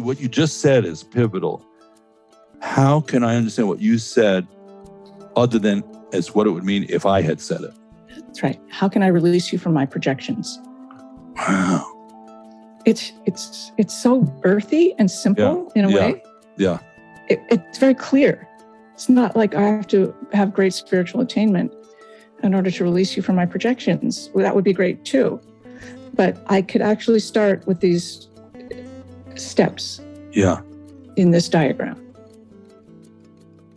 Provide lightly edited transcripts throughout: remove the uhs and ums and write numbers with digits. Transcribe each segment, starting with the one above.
what you just said is pivotal. How can I understand what you said other than as what it would mean if I had said it? That's right. How can I release you from my projections? Wow. It's so earthy and simple in a way. Yeah. It's very clear. It's not like I have to have great spiritual attainment in order to release you from my projections. Well, that would be great too. But I could actually start with these steps in this diagram.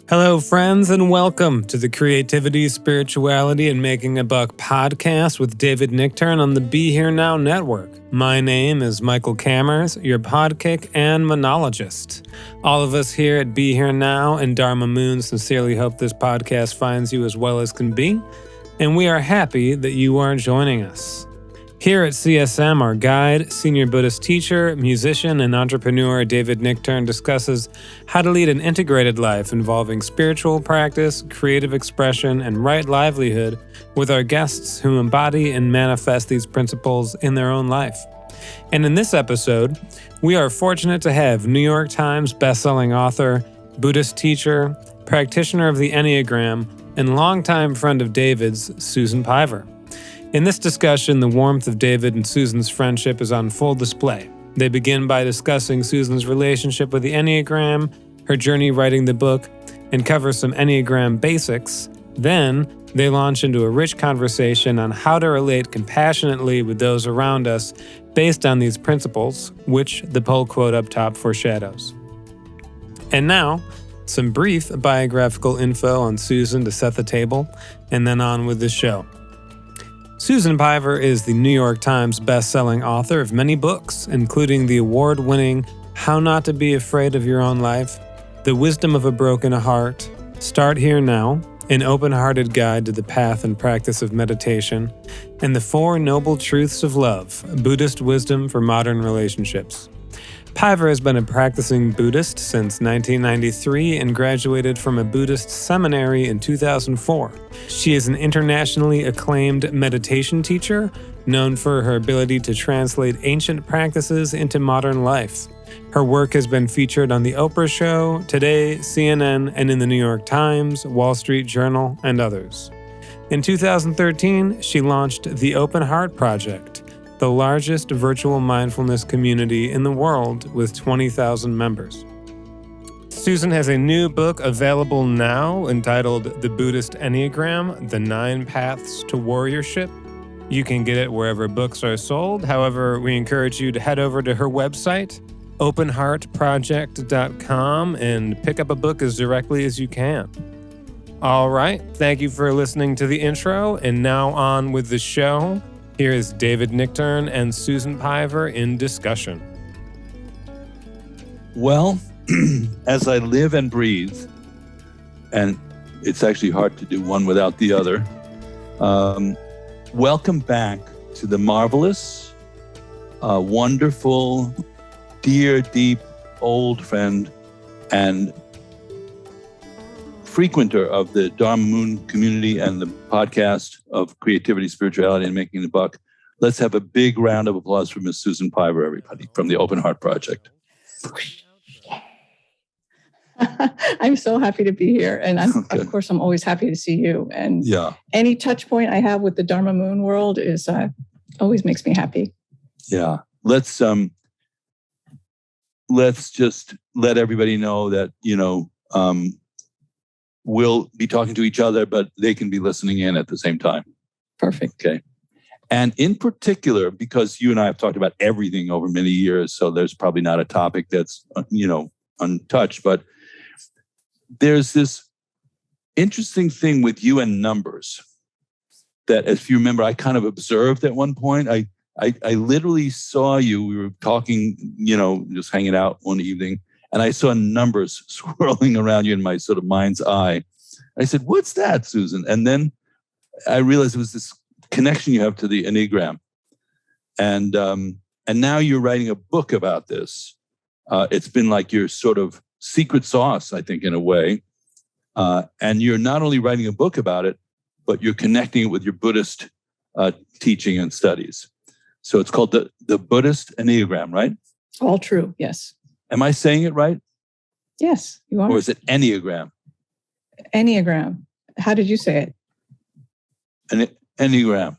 Hello, friends, and welcome to the Creativity, Spirituality, and Making a Buck podcast with David Nichtern on the Be Here Now network. My name is Michael Cammers, your podkick and monologist. All of us here at Be Here Now and Dharma Moon sincerely hope this podcast finds you as well as can be, and we are happy that you are joining us. Here at CSM, our guide, senior Buddhist teacher, musician, and entrepreneur David Nichtern discusses how to lead an integrated life involving spiritual practice, creative expression, and right livelihood with our guests who embody and manifest these principles in their own life. And in this episode, we are fortunate to have New York Times bestselling author, Buddhist teacher, practitioner of the Enneagram, and longtime friend of David's, Susan Piver. In this discussion, the warmth of David and Susan's friendship is on full display. They begin by discussing Susan's relationship with the Enneagram, her journey writing the book, and cover some Enneagram basics. Then, they launch into a rich conversation on how to relate compassionately with those around us based on these principles, which the poll quote up top foreshadows. And now, some brief biographical info on Susan to set the table, and then on with the show. Susan Piver is the New York Times best-selling author of many books, including the award-winning How Not to Be Afraid of Your Own Life, The Wisdom of a Broken Heart, Start Here Now, An Open-Hearted Guide to the Path and Practice of Meditation, and The Four Noble Truths of Love, Buddhist Wisdom for Modern Relationships. Piver has been a practicing Buddhist since 1993 and graduated from a Buddhist seminary in 2004. She is an internationally acclaimed meditation teacher, known for her ability to translate ancient practices into modern life. Her work has been featured on The Oprah Show, Today, CNN, and in the New York Times, Wall Street Journal, and others. In 2013, she launched the Open Heart Project, the largest virtual mindfulness community in the world with 20,000 members. Susan has a new book available now entitled The Buddhist Enneagram, The 9 Paths to Warriorship. You can get it wherever books are sold. However, we encourage you to head over to her website, openheartproject.com, and pick up a book as directly as you can. All right, thank you for listening to the intro, and now on with the show. Here is David Nichtern and Susan Piver in discussion. Well, as I live and breathe, and it's actually hard to do one without the other, welcome back to the marvelous, wonderful, dear, deep, old friend and frequenter of the Dharma Moon community and the podcast of Creativity, Spirituality, and Making the Buck. Let's have a big round of applause for Miss Susan Piver, everybody, from the Open Heart Project. I'm so happy to be here. And of course, I'm always happy to see you. And any touch point I have with the Dharma Moon world is always makes me happy. Yeah. Let's just let everybody know that, we'll be talking to each other, but they can be listening in at the same time. Perfect. Okay. And in particular, because you and I have talked about everything over many years, so there's probably not a topic that's, untouched, but there's this interesting thing with you and numbers that, if you remember, I kind of observed at one point. I literally saw you, we were talking, just hanging out one evening, and I saw numbers swirling around you in my sort of mind's eye. I said, "What's that, Susan?" And then I realized it was this connection you have to the Enneagram. And now you're writing a book about this. It's been like your sort of secret sauce, I think, in a way. And you're not only writing a book about it, but you're connecting it with your Buddhist teaching and studies. So it's called the Buddhist Enneagram, right? All true, yes. Am I saying it right? Yes, you are. Or is it Enneagram? Enneagram. How did you say it? Enneagram.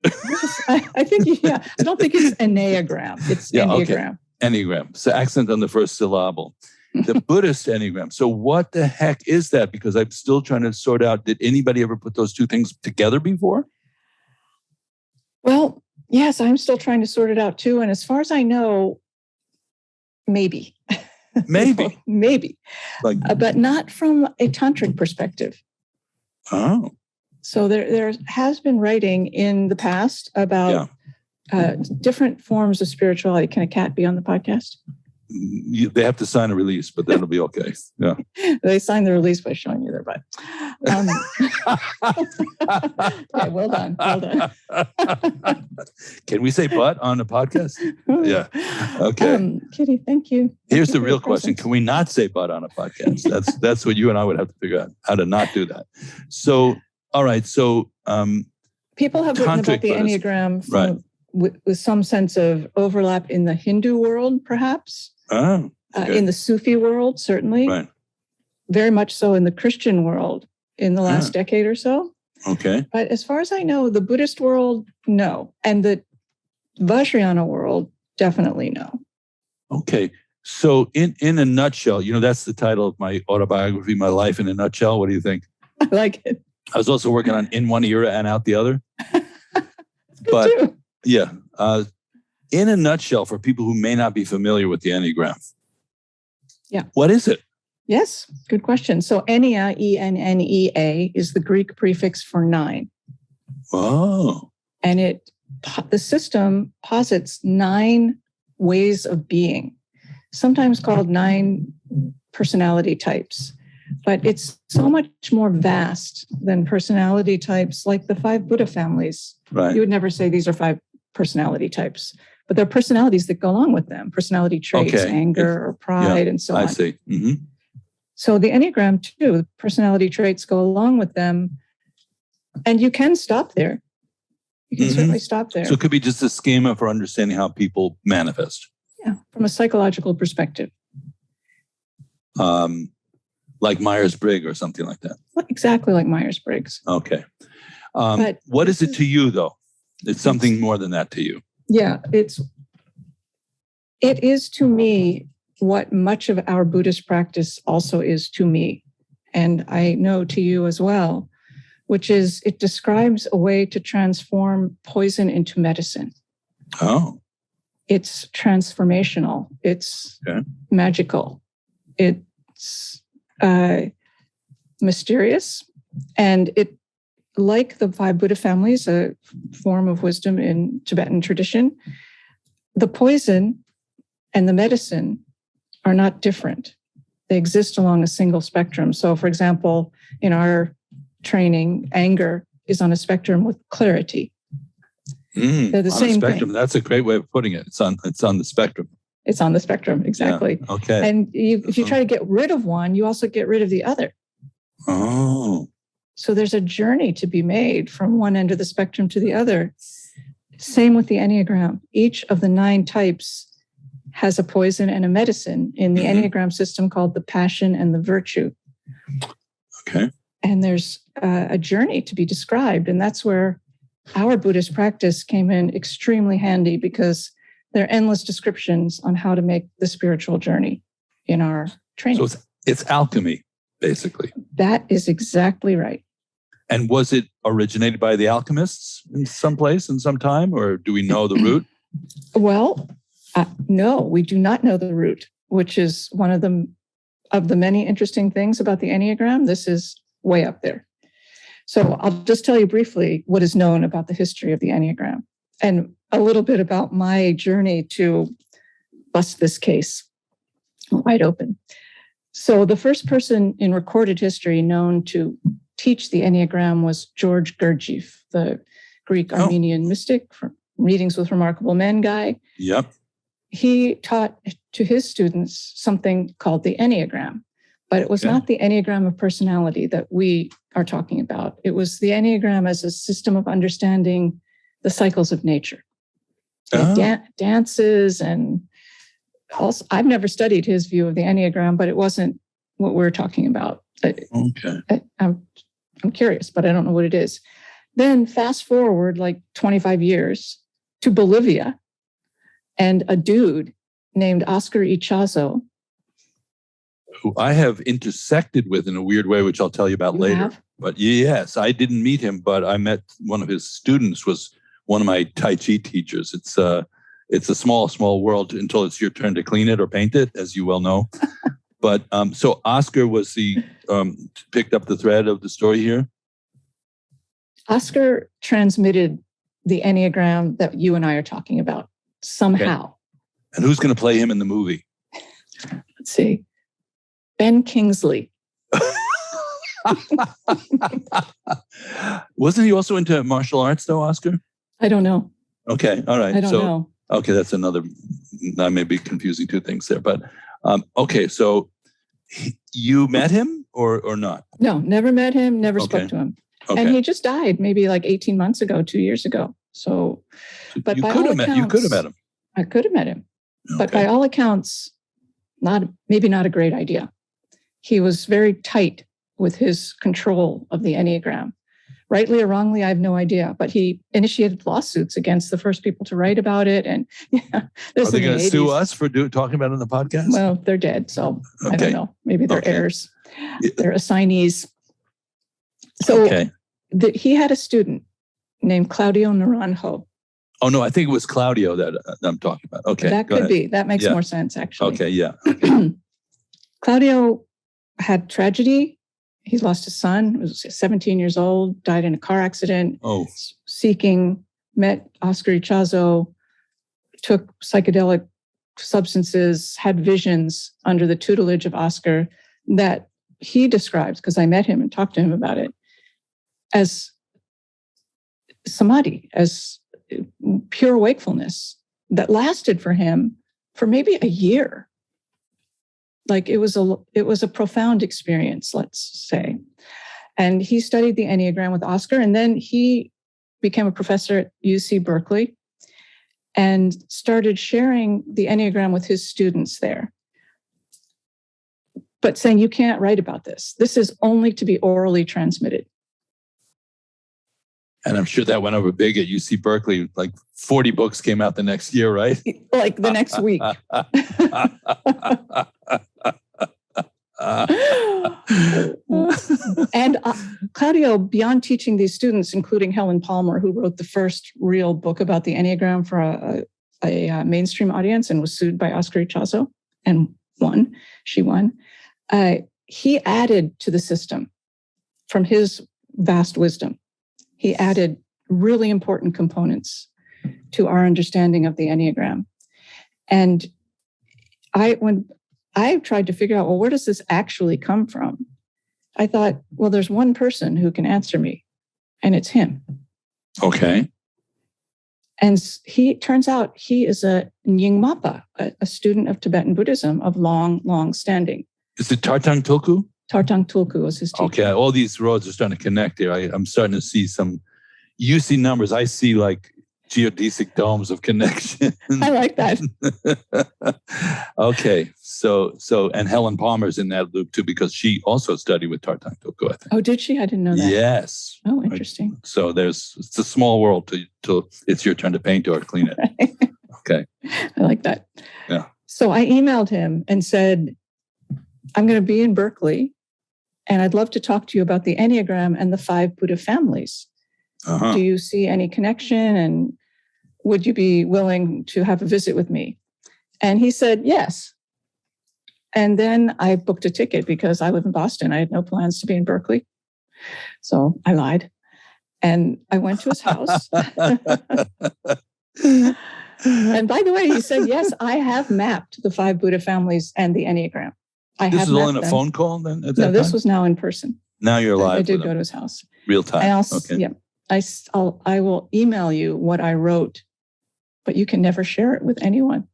Yes, I think, yeah. I don't think it's Enneagram. It's Enneagram. Okay. Enneagram. So accent on the first syllable. The Buddhist Enneagram. So what the heck is that? Because I'm still trying to sort out, did anybody ever put those two things together before? Well, yes, I'm still trying to sort it out too. And as far as I know, maybe. Maybe. Maybe. Like, but not from a tantric perspective. oh. So there has been writing in the past about different forms of spirituality. Can a cat be on the podcast? They have to sign a release, but that'll be okay. Yeah. They sign the release by showing you their butt. Okay, well done. Well done. Can we say butt on the podcast? Yeah. Okay. Kitty, thank you. Here's the real question. Can we not say butt on a podcast? That's what you and I would have to figure out, how to not do that. So, all right. So people have written about the Enneagram from, with some sense of overlap in the Hindu world, perhaps. Oh, okay. In the Sufi world, certainly. Right. Very much so in the Christian world in the last decade or so. Okay. But as far as I know, the Buddhist world, no. And the Vajrayana world, definitely no. Okay. So in a nutshell, that's the title of my autobiography, My Life in a Nutshell. What do you think? I like it. I was also working on In One Era and Out the Other. But too. Yeah. In a nutshell, for people who may not be familiar with the Enneagram. Yeah. What is it? Yes, good question. So Ennea, E-N-N-E-A, is the Greek prefix for 9. Oh. And the system posits 9 ways of being, sometimes called 9 personality types. But it's so much more vast than personality types like the 5 Buddha families. Right. You would never say these are 5 personality types, but there are personalities that go along with them, personality traits, anger or pride, and so on. I see. Mm-hmm. So the Enneagram, too, personality traits go along with them. And you can stop there. You can certainly stop there. So it could be just a schema for understanding how people manifest. Yeah, from a psychological perspective. Like Myers-Briggs or something like that. Exactly like Myers-Briggs. Okay. But what is it to you, though? It's something more than that to you. Yeah, it is to me what much of our Buddhist practice also is to me. And I know to you as well, which is it describes a way to transform poison into medicine. Oh. It's transformational. It's magical. It's mysterious. And it, like the 5 Buddha families, a form of wisdom in Tibetan tradition, the poison and the medicine are not different. They exist along a single spectrum. So, for example, in our training, anger is on a spectrum with clarity. They're the same spectrum. thing. That's a great way of putting it. It's on the spectrum. It's on the spectrum, exactly. Yeah. Okay. And if you try to get rid of one, you also get rid of the other. Oh. So there's a journey to be made from one end of the spectrum to the other. Same with the Enneagram. Each of the 9 types has a poison and a medicine in the Enneagram system called the passion and the virtue. Okay. And there's a journey to be described. And that's where our Buddhist practice came in extremely handy, because there are endless descriptions on how to make the spiritual journey in our training. So it's alchemy, basically. That is exactly right. And was it originated by the alchemists in some place in some time, or do we know the root? Well, no, we do not know the root, which is one of the many interesting things about the Enneagram. This is way up there. So I'll just tell you briefly what is known about the history of the Enneagram and a little bit about my journey to bust this case wide open. So the first person in recorded history known to teach the Enneagram was George Gurdjieff, the Greek Armenian mystic from Readings with Remarkable Men guy. Yep. He taught to his students something called the Enneagram, but it was not the Enneagram of personality that we are talking about. It was the Enneagram as a system of understanding the cycles of nature. Dances and also, I've never studied his view of the Enneagram, but it wasn't what we're talking about. Okay. I'm curious, but I don't know what it is. Then fast forward like 25 years to Bolivia, and a dude named Oscar Ichazo, who I have intersected with in a weird way, which I'll tell you about later. have? But yes, I didn't meet him, but I met one of his students, was one of my Tai Chi teachers. It's a small world until it's your turn to clean it or paint it, as you well know. But so Oscar was picked up the thread of the story here. Oscar transmitted the Enneagram that you and I are talking about somehow. Okay. And who's going to play him in the movie? Let's see. Ben Kingsley. Wasn't he also into martial arts, though, Oscar? I don't know. Okay, all right. I don't know. Okay, that's another. I may be confusing two things there, but okay. So you met him or not? No, never met him. Never spoke to him. Okay. And he just died maybe like 18 months ago, 2 years ago. So, but you by could all have accounts, met. You could have met him. I could have met him, Okay. but by all accounts, maybe not a great idea. He was very tight with his control of the Enneagram. Rightly or wrongly, I have no idea. But he initiated lawsuits against the first people to write about it. And Are they going to sue us for talking about it on the podcast? Well, they're dead, so I don't know. Maybe they're heirs. They're assignees. So he had a student named Claudio Naranjo. Oh, no, I think it was Claudio that I'm talking about. Okay. That could be. That makes more sense, actually. Okay, yeah. Claudio had tragedy. He lost his son. He was 17 years old, died in a car accident. Oh. Met Oscar Ichazo, took psychedelic substances, had visions under the tutelage of Oscar that he describes, because I met him and talked to him about it, as samadhi, as pure wakefulness that lasted for him for maybe a year. Like it was a profound experience, let's say. And he studied the Enneagram with Oscar, and then he became a professor at UC Berkeley and started sharing the Enneagram with his students there, but saying, you can't write about this. This is only to be orally transmitted. And I'm sure that went over big at UC Berkeley. Like 40 books came out the next year, right? Like the next week. And Claudio, beyond teaching these students, including Helen Palmer, who wrote the first real book about the Enneagram for a mainstream audience and was sued by Oscar Ichazo and won. She won. He added to the system from his vast wisdom. He added really important components to our understanding of the Enneagram. And when I tried to figure out, well, where does this actually come from? I thought, well, there's one person who can answer me, and it's him. Okay. And turns out he is a Nyingmapa, a student of Tibetan Buddhism of long standing. Is it Tartang Tulku? Tartang Tulku was his teacher. Okay, all these roads are starting to connect here. I'm starting to see you see numbers. I see like geodesic domes of connection. I like that. Okay, so and Helen Palmer's in that loop too, because she also studied with Tartang Tulku, I think. Oh, did she? I didn't know that. Yes. Oh, interesting. Right. So it's a small world till it's your turn to paint or clean it. Okay. I like that. Yeah. So I emailed him and said, I'm going to be in Berkeley, and I'd love to talk to you about the Enneagram and the 5 Buddha families. Uh-huh. Do you see any connection? And would you be willing to have a visit with me? And he said, yes. And then I booked a ticket because I live in Boston. I had no plans to be in Berkeley. So I lied. And I went to his house. And by the way, he said, yes, I have mapped the 5 Buddha families and the Enneagram. This is all in a phone call then? No, this was now in person. Now you're live. I did go to his house. Real time. Okay. Yeah. I will email you what I wrote, but you can never share it with anyone.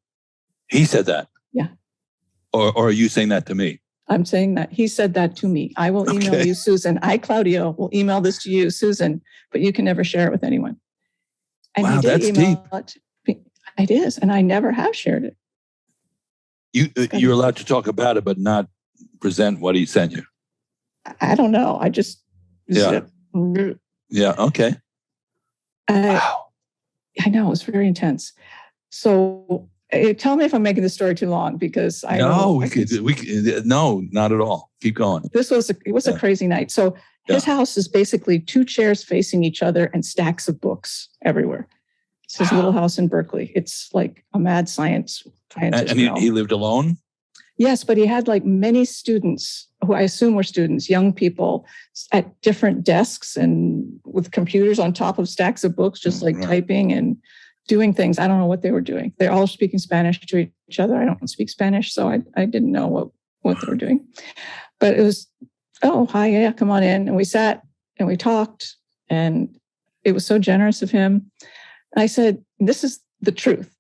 He said that? Yeah. Or are you saying that to me? I'm saying that. He said that to me. I will email you, Susan. Claudio, will email this to you, Susan, but you can never share it with anyone. And wow, he did that's email deep. it. It is, and I never have shared it. You're allowed to talk about it, but not present what he sent you. I don't know. I just Yeah. Okay. Wow. I know, it was very intense. So tell me if I'm making the story too long, because I no, no, not at all. Keep going. It was a crazy night. So his house is basically two chairs facing each other and stacks of books everywhere. It's his little house in Berkeley. It's like a mad scientist. And he lived alone? Yes, but he had like many students who I assume were students, young people at different desks and with computers on top of stacks of books, just like typing and doing things. I don't know what they were doing. They're all speaking Spanish to each other. I don't speak Spanish, so I didn't know what they were doing. But it was, oh, hi, yeah, come on in. And we sat and we talked, and it was so generous of him. And I said, this is the truth.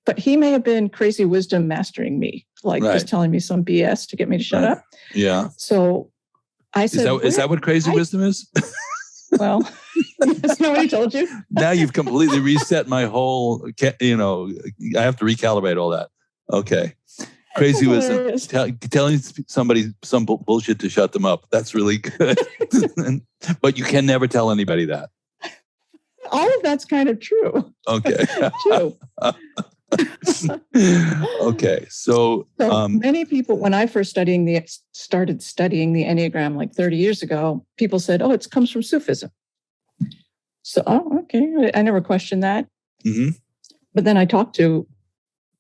But he may have been crazy wisdom mastering me, like just telling me some BS to get me to shut up. Yeah. So I said, is that what crazy wisdom is? Well, that's not what he told you. Now you've completely reset my whole, I have to recalibrate all that. Okay. Crazy wisdom. Telling somebody some bullshit to shut them up. That's really good. But you can never tell anybody that. All of that's kind of true. Okay. True. Okay. So many people, when I first started studying the Enneagram like 30 years ago, people said, oh, it comes from Sufism. So, okay. I never questioned that. Mm-hmm. But then I talked to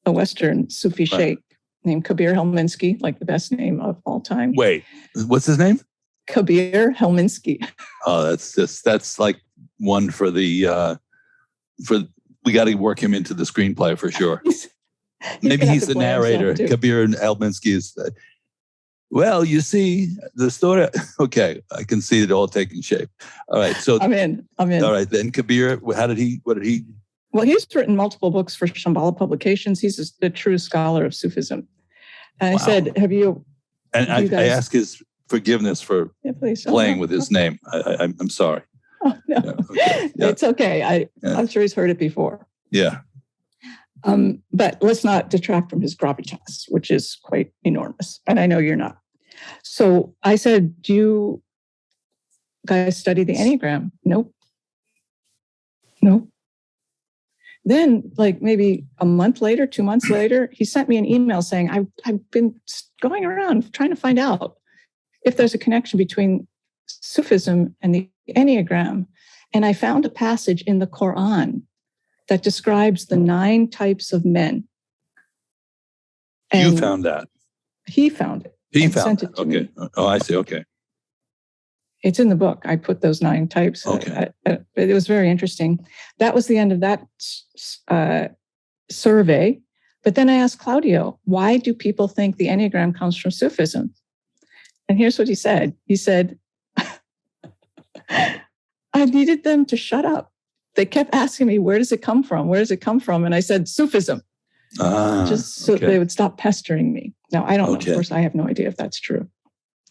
a Western Sufi sheikh named Kabir Helminski, like the best name of all time. Wait, what's his name? Kabir Helminski. Oh, that's like one for the, we got to work him into the screenplay for sure. Maybe he's the narrator. Kabir Helminski is. Well, you see the story. Okay, I can see it all taking shape. All right, so I'm in. All right, then Kabir. What did he? Well, he's written multiple books for Shambhala Publications. He's a true scholar of Sufism. And I said, "Have you?" And I ask his forgiveness for playing with his name. I'm sorry. Oh, no. Yeah, okay. Yeah. It's okay. I'm sure he's heard it before. Yeah. But let's not detract from his gravitas, which is quite enormous. And I know you're not. So I said, do you guys study the Enneagram? Nope. Then, like maybe a month later, 2 months later, he sent me an email saying, I've been going around trying to find out if there's a connection between Sufism and the Enneagram. And I found a passage in the Quran that describes the 9 types of men. And you found that? He found it. He found it. Okay. Me. Oh, I see. Okay. It's in the book. I put those 9 types. Okay. It was very interesting. That was the end of that survey. But then I asked Claudio, why do people think the Enneagram comes from Sufism? And here's what he said. He said, I needed them to shut up. They kept asking me, where does it come from? Where does it come from? And I said, Sufism. Just so they would stop pestering me. Now, I don't know. Of course, I have no idea if that's true.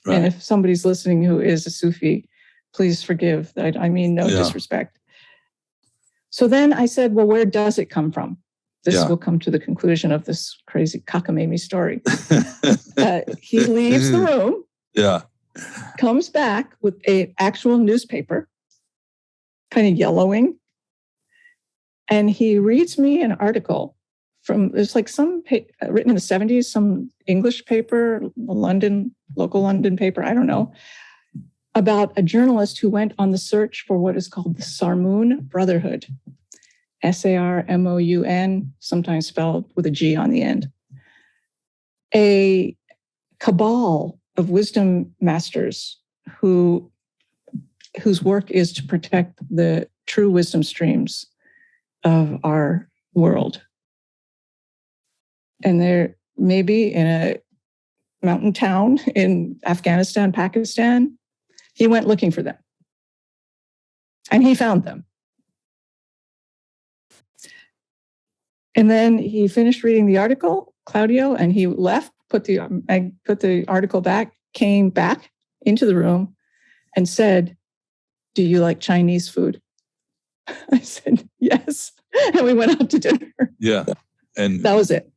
Right. And if somebody's listening who is a Sufi, please forgive that. I mean, no disrespect. So then I said, well, where does it come from? This will come to the conclusion of this crazy cockamamie story. He leaves the room. Yeah. Comes back with an actual newspaper, kind of yellowing. And he reads me an article from, it's like some written in the 70s, some English paper, local London paper, I don't know, about a journalist who went on the search for what is called the Sarmoun Brotherhood. Sarmoun, sometimes spelled with a G on the end. A cabal of wisdom masters whose work is to protect the true wisdom streams of our world. And they're maybe in a mountain town in Afghanistan, Pakistan. He went looking for them. And he found them. And then he finished reading the article, Claudio, and he left, put the article back, came back into the room and said, do you like Chinese food? I said, yes. And we went out to dinner. Yeah. And that was it.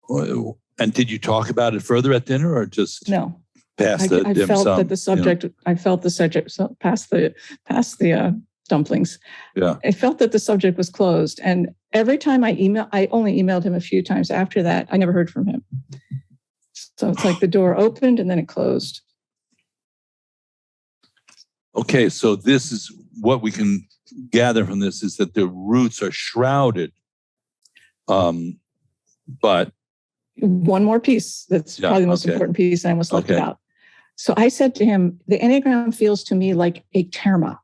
And did you talk about it further at dinner, or just No. past the I dim felt sum? that the subject. I felt the subject past the dumplings. Yeah. I felt that the subject was closed, and every time I only emailed him a few times after that. I never heard from him. So it's like the door opened and then it closed. Okay, so this is what we can gather from this, is that the roots are shrouded. But one more piece that's probably the most important piece I almost left it out. So I said to him, the Enneagram feels to me like a terma,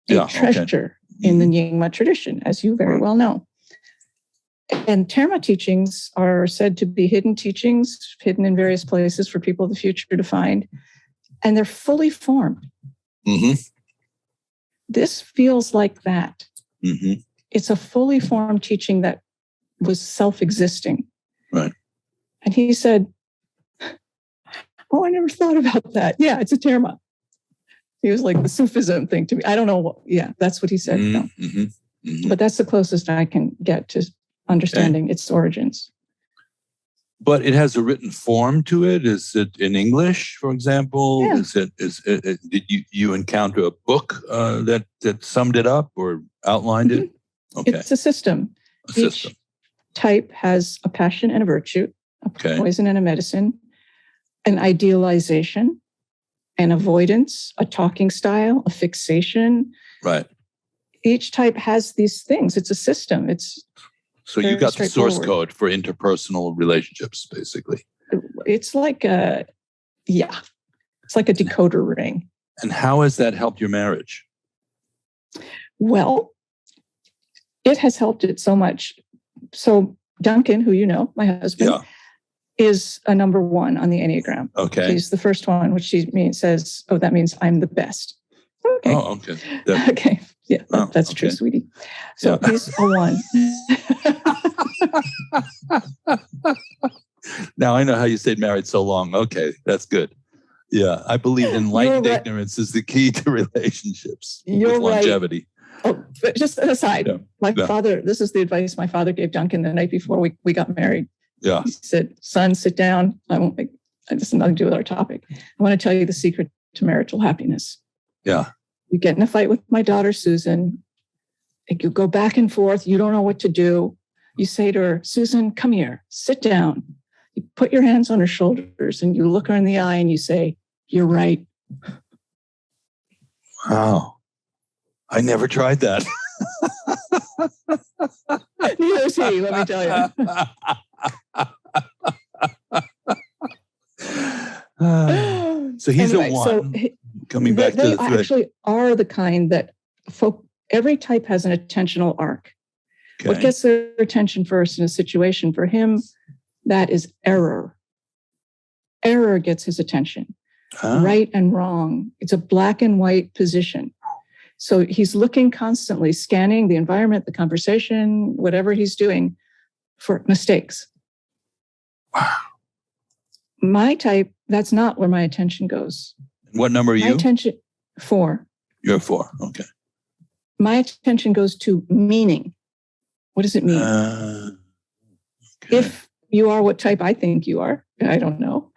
a treasure in the Nyingma tradition, as you very well know. And terma teachings are said to be hidden teachings, hidden in various places for people of the future to find, and they're fully formed. Mm-hmm. This feels like that. Mm-hmm. It's a fully formed teaching that was self-existing. Right. And he said, oh, I never thought about that. Yeah, it's a terma. He was like the Sufism thing to me. I don't know what, that's what he said. Mm-hmm. No. Mm-hmm. But that's the closest I can get to understanding its origins. But it has a written form to it. Is it in English, for example? Yeah. Did you encounter a book that summed it up or outlined it? Okay. It's a system. Each type has a passion and a virtue, a poison and a medicine, an idealization, an avoidance, a talking style, a fixation. Right. Each type has these things. It's a system. So you got the source code for interpersonal relationships, basically. It's like it's like a decoder ring. And how has that helped your marriage? Well, it has helped it so much. So Duncan, who you know, my husband, is a number 1 on the Enneagram. Okay. He's the first one, which says, oh, that means I'm the best. Okay. Oh, okay. Okay. Yeah, that's true, sweetie. So he's a 1. Now I know how you stayed married so long. Okay, that's good. Yeah, I believe enlightened ignorance is the key to relationships with longevity. Right. Oh, but just an aside, my father, this is the advice my father gave Duncan the night before we got married. Yeah. He said, son, sit down. This has nothing to do with our topic. I want to tell you the secret to marital happiness. Yeah. You get in a fight with my daughter, Susan. You go back and forth. You don't know what to do. You say to her, Susan, come here, sit down. You put your hands on her shoulders and you look her in the eye and you say, you're right. Wow. I never tried that. Neither is he, let me tell you. So he's a 1. So coming back to the thread. They actually are the kind that every type has an attentional arc. Okay. What gets their attention first in a situation for him, that is error. Error gets his attention. Right and wrong. It's a black and white position. So he's looking constantly, scanning the environment, the conversation, whatever he's doing for mistakes. Wow. My type, that's not where my attention goes. What number are you? My attention, 4. You're 4. Okay. My attention goes to meaning. What does it mean? If you are what type I think you are, I don't know.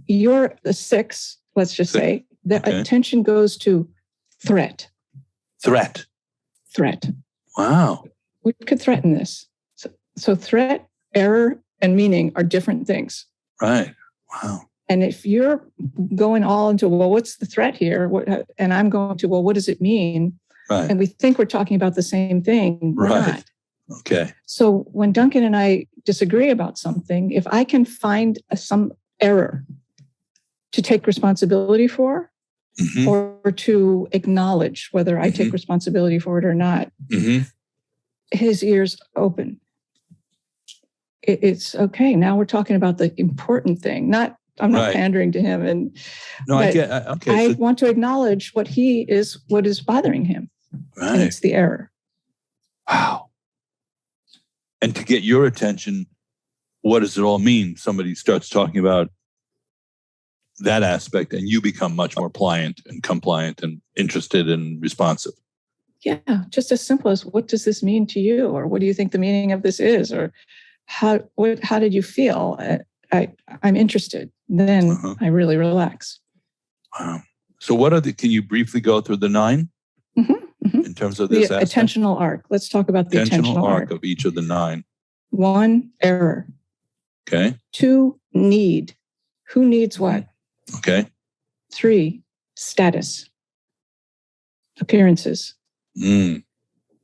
You're the 6, let's just say. The attention goes to threat. Threat. Wow. What could threaten this? So threat, error, and meaning are different things. Right. Wow. And if you're going all into, well, what's the threat here? And I'm going to, well, what does it mean? Right. And we think we're talking about the same thing. We're not. Okay. So when Duncan and I disagree about something, if I can find some error to take responsibility for, or to acknowledge whether I take responsibility for it or not, his ears open. It's okay. Now we're talking about the important thing. I'm not pandering to him. And no, I get. Okay, I want to acknowledge what is bothering him. Right. And it's the error. Wow. And to get your attention, what does it all mean? Somebody starts talking about that aspect and you become much more pliant and compliant and interested and responsive. Yeah, just as simple as, what does this mean to you? Or what do you think the meaning of this is? Or how did you feel? I'm interested. Then I really relax. Wow. So can you briefly go through the 9 in terms of this aspect? Attentional arc. Let's talk about the attentional arc of each of the 9. 1, error. Okay. 2, need. Who needs what? Okay. 3, status. Appearances.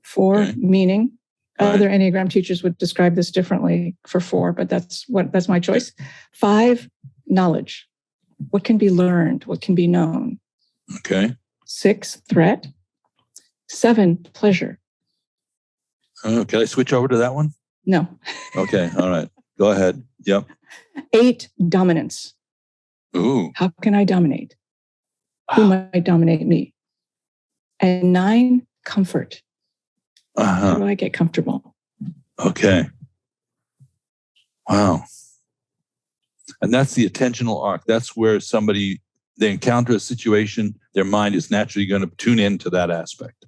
4, meaning. Right. Other Enneagram teachers would describe this differently for 4, but that's my choice. 5, knowledge. What can be learned? What can be known? Okay. 6, threat. 7, pleasure. Can I switch over to that one? No. Okay. All right. Go ahead. Yep. 8, dominance. Ooh. How can I dominate? Who might dominate me? And 9, comfort. How do I get comfortable? Okay. Wow. And that's the attentional arc. That's where they encounter a situation, their mind is naturally going to tune into that aspect.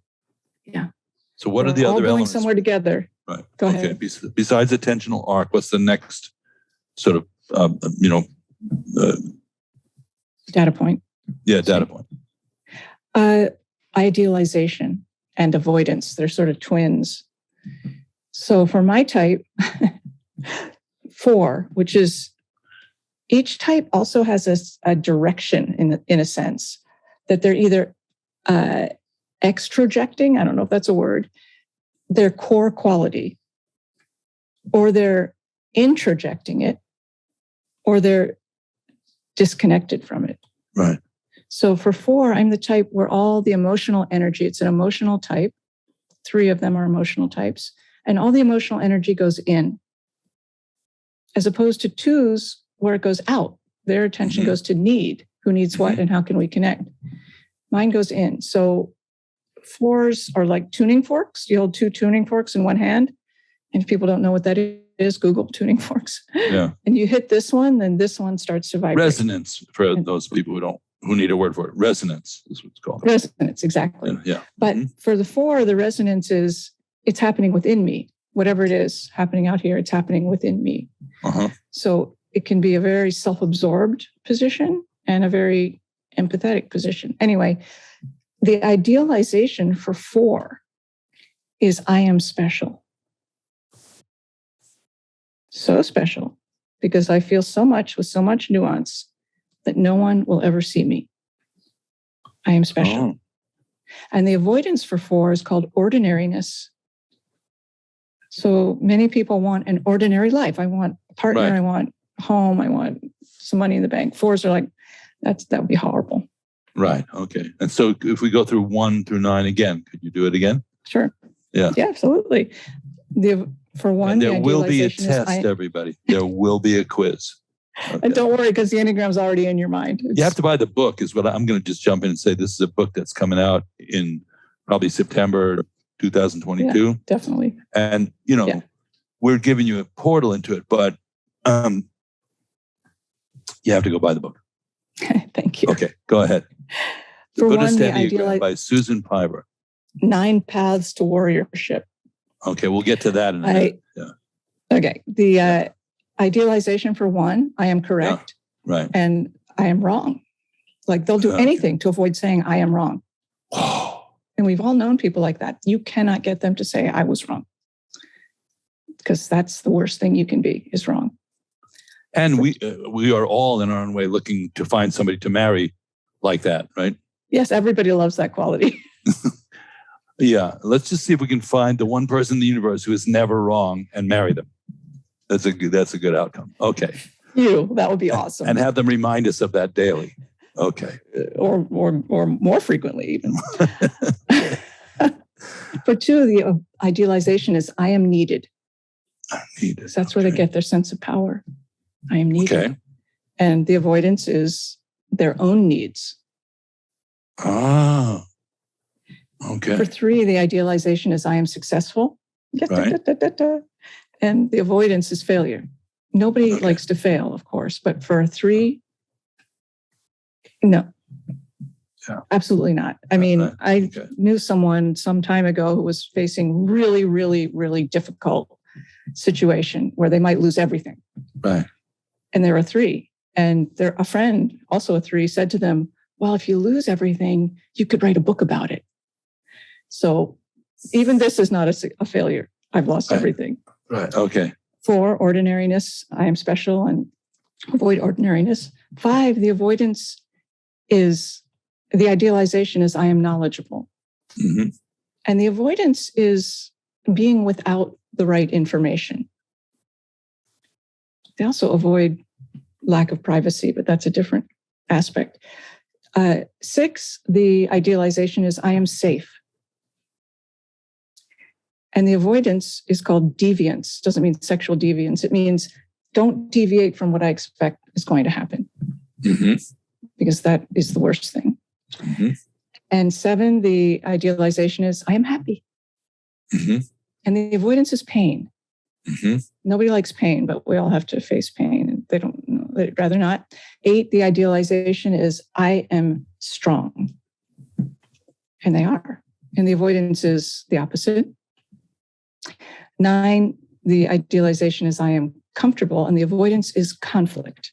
Yeah. So what are the other elements? Somewhere together. Right. Go ahead. Besides attentional arc, what's the next sort of, data point? Yeah, data point. Idealization and avoidance. They're sort of twins. So for my type, 4, which is each type also has a direction in a sense that they're either extrojecting, I don't know if that's a word, their core quality, or they're introjecting it, or they're disconnected from it. Right. So for 4, I'm the type where all the emotional energy, it's an emotional type. 3 of them are emotional types. And all the emotional energy goes in. As opposed to 2s, where it goes out. Their attention goes to need. Who needs what and how can we connect? Mine goes in. So 4s are like tuning forks. You hold 2 tuning forks in one hand. And if people don't know what that is, Google tuning forks. Yeah. And you hit this one, then this one starts to vibrate. Resonance, for those people who need a word for it. Resonance is what it's called. Resonance, exactly. Yeah. But for the 4, the resonance is, it's happening within me. Whatever it is happening out here, it's happening within me. So it can be a very self-absorbed position and a very empathetic position. Anyway, the idealization for 4 is I am special. So special because I feel so much with so much nuance that no one will ever see me. I am special. And the avoidance for 4 is called ordinariness. So many people want an ordinary life. I want a partner. Right. I want home. I want some money in the bank. 4s are like, that would be horrible. Right. Okay. And so if we go through 1 through 9 again, could you do it again? Sure. Yeah. Yeah, absolutely. For 1, and there will be a test, everybody. There will be a quiz. Okay. And don't worry, because the Enneagram's already in your mind. You have to buy the book is what I'm going to just jump in and say. This is a book that's coming out in probably September 2022. Yeah, definitely. And, we're giving you a portal into it, but you have to go buy the book. Thank you. Okay, go ahead. The Buddhist Enneagram by Susan Piver. 9 Paths to Warriorship. Okay, we'll get to that in a minute. Yeah. Okay. The idealization for 1, I am correct. Yeah, right. And I am wrong. Like they'll do anything to avoid saying I am wrong. And we've all known people like that. You cannot get them to say I was wrong. Because that's the worst thing you can be, is wrong. And we are all in our own way looking to find somebody to marry like that, right? Yes, everybody loves that quality. Yeah, let's just see if we can find the one person in the universe who is never wrong and marry them. That's a good outcome. Okay. That would be awesome. And have them remind us of that daily. Okay. Or more frequently even. For 2, the idealization is I am needed. I'm needed. So that's where they get their sense of power. I am needed. Okay. And the avoidance is their own needs. Ah. Okay. For 3, the idealization is I am successful. Right. And the avoidance is failure. Nobody likes to fail, of course, but for 3, no. Yeah. Absolutely not. I mean, I knew someone some time ago who was facing really, really, really difficult situation where they might lose everything. Right. And they're a 3. And a friend, also a 3, said to them, well, if you lose everything, you could write a book about it. So even this is not a failure. I've lost everything. Right. Okay. 4, ordinariness. I am special and avoid ordinariness. 5, the avoidance is, the idealization is I am knowledgeable. Mm-hmm. And the avoidance is being without the right information. They also avoid lack of privacy, but that's a different aspect. 6, the idealization is I am safe. And the avoidance is called deviance. Doesn't mean sexual deviance. It means don't deviate from what I expect is going to happen. Mm-hmm. Because that is the worst thing. Mm-hmm. And 7, the idealization is I am happy. Mm-hmm. And the avoidance is pain. Mm-hmm. Nobody likes pain, but we all have to face pain. And they don't know, they'd rather not. 8, the idealization is I am strong. And they are. And the avoidance is the opposite. 9, the idealization is I am comfortable, and the avoidance is conflict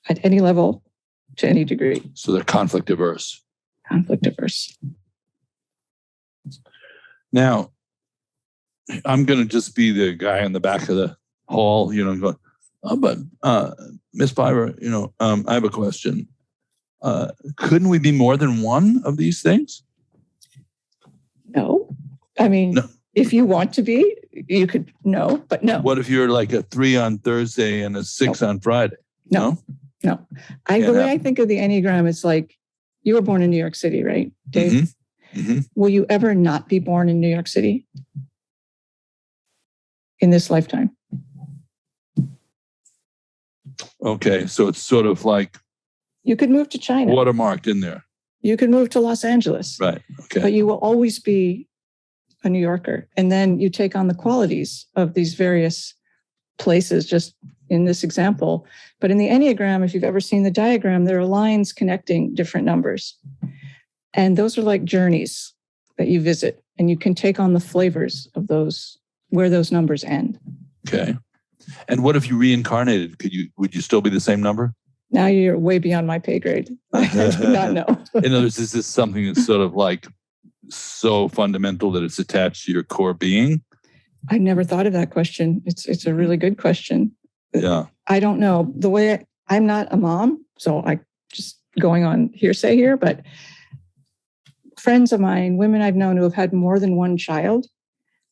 at any level, to any degree. So they're conflict averse. Conflict averse. Now, I'm going to just be the guy in the back of the hall, going, but Miss Piver, I have a question. Couldn't we be more than one of these things? No. I mean, no. If you want to be, you could, but no. What if you're like a 3 on Thursday and a 6 on Friday? No. The way I think of the Enneagram is like, you were born in New York City, right, Dave? Mm-hmm. Mm-hmm. Will you ever not be born in New York City in this lifetime? Okay, so it's sort of like you could move to China, watermarked in there. You could move to Los Angeles, right? Okay, but you will always be a New Yorker, and then you take on the qualities of these various places. Just in this example, but in the Enneagram, if you've ever seen the diagram, there are lines connecting different numbers, and those are like journeys that you visit, and you can take on the flavors of those where those numbers end. Okay. And what if you reincarnated? Would you still be the same number? Now you're way beyond my pay grade. I do not know. In other words, is this something that's sort of like so fundamental that it's attached to your core being? I never thought of that question. It's a really good question. Yeah. I don't know. The way I'm not a mom, so I just going on hearsay here, but friends of mine, women I've known who have had more than one child,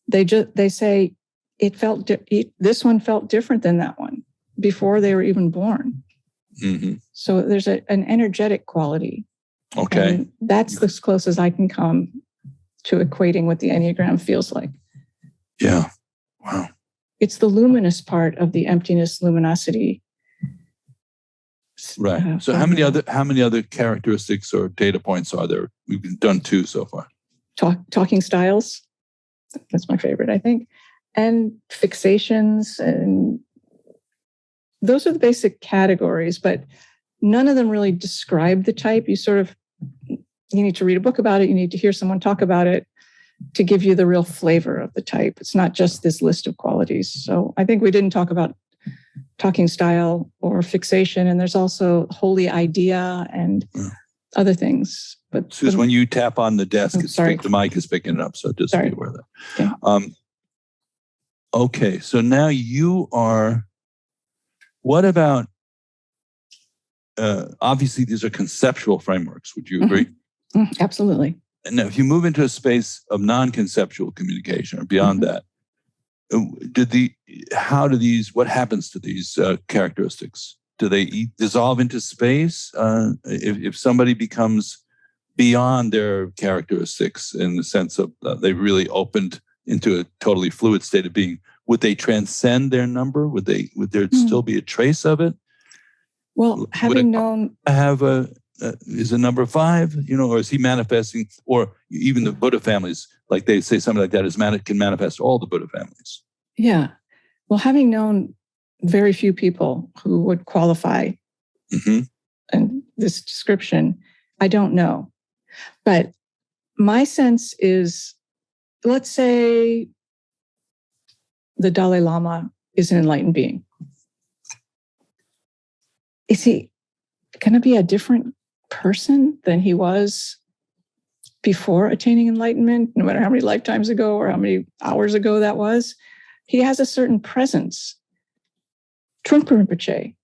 they say this one felt different than that one before they were even born. Mm-hmm. So there's an energetic quality. Okay. And that's as close as I can come to equating what the Enneagram feels like. Yeah. Wow. It's the luminous part of the emptiness luminosity. Right. So how many other characteristics or data points are there? We've done 2 so far. Talking styles. That's my favorite, I think. And fixations, and those are the basic categories, but none of them really describe the type. You need to read a book about it. You need to hear someone talk about it to give you the real flavor of the type. It's not just this list of qualities. So I think we didn't talk about talking style or fixation. And there's also holy idea and other things. But Suze, when you tap on the desk, the mic is picking it up. So just be aware of that. Okay. Okay. So now you are, what about, obviously these are conceptual frameworks. Would you agree? Mm-hmm. Absolutely. And now if you move into a space of non-conceptual communication or beyond that, what happens to these characteristics? Do they dissolve into space? If somebody becomes beyond their characteristics in the sense of they really opened into a totally fluid state of being, would they transcend their number? Would there still be a trace of it? Well, having known, is a number 5, or is he manifesting, or even the Buddha families, like they say something like that can manifest all the Buddha families. Yeah. Well, having known very few people who would qualify in this description, I don't know. But my sense is, let's say the Dalai Lama is an enlightened being. Is he going to be a different person than he was before attaining enlightenment, no matter how many lifetimes ago or how many hours ago that was? He has a certain presence. Trungpa Rinpoche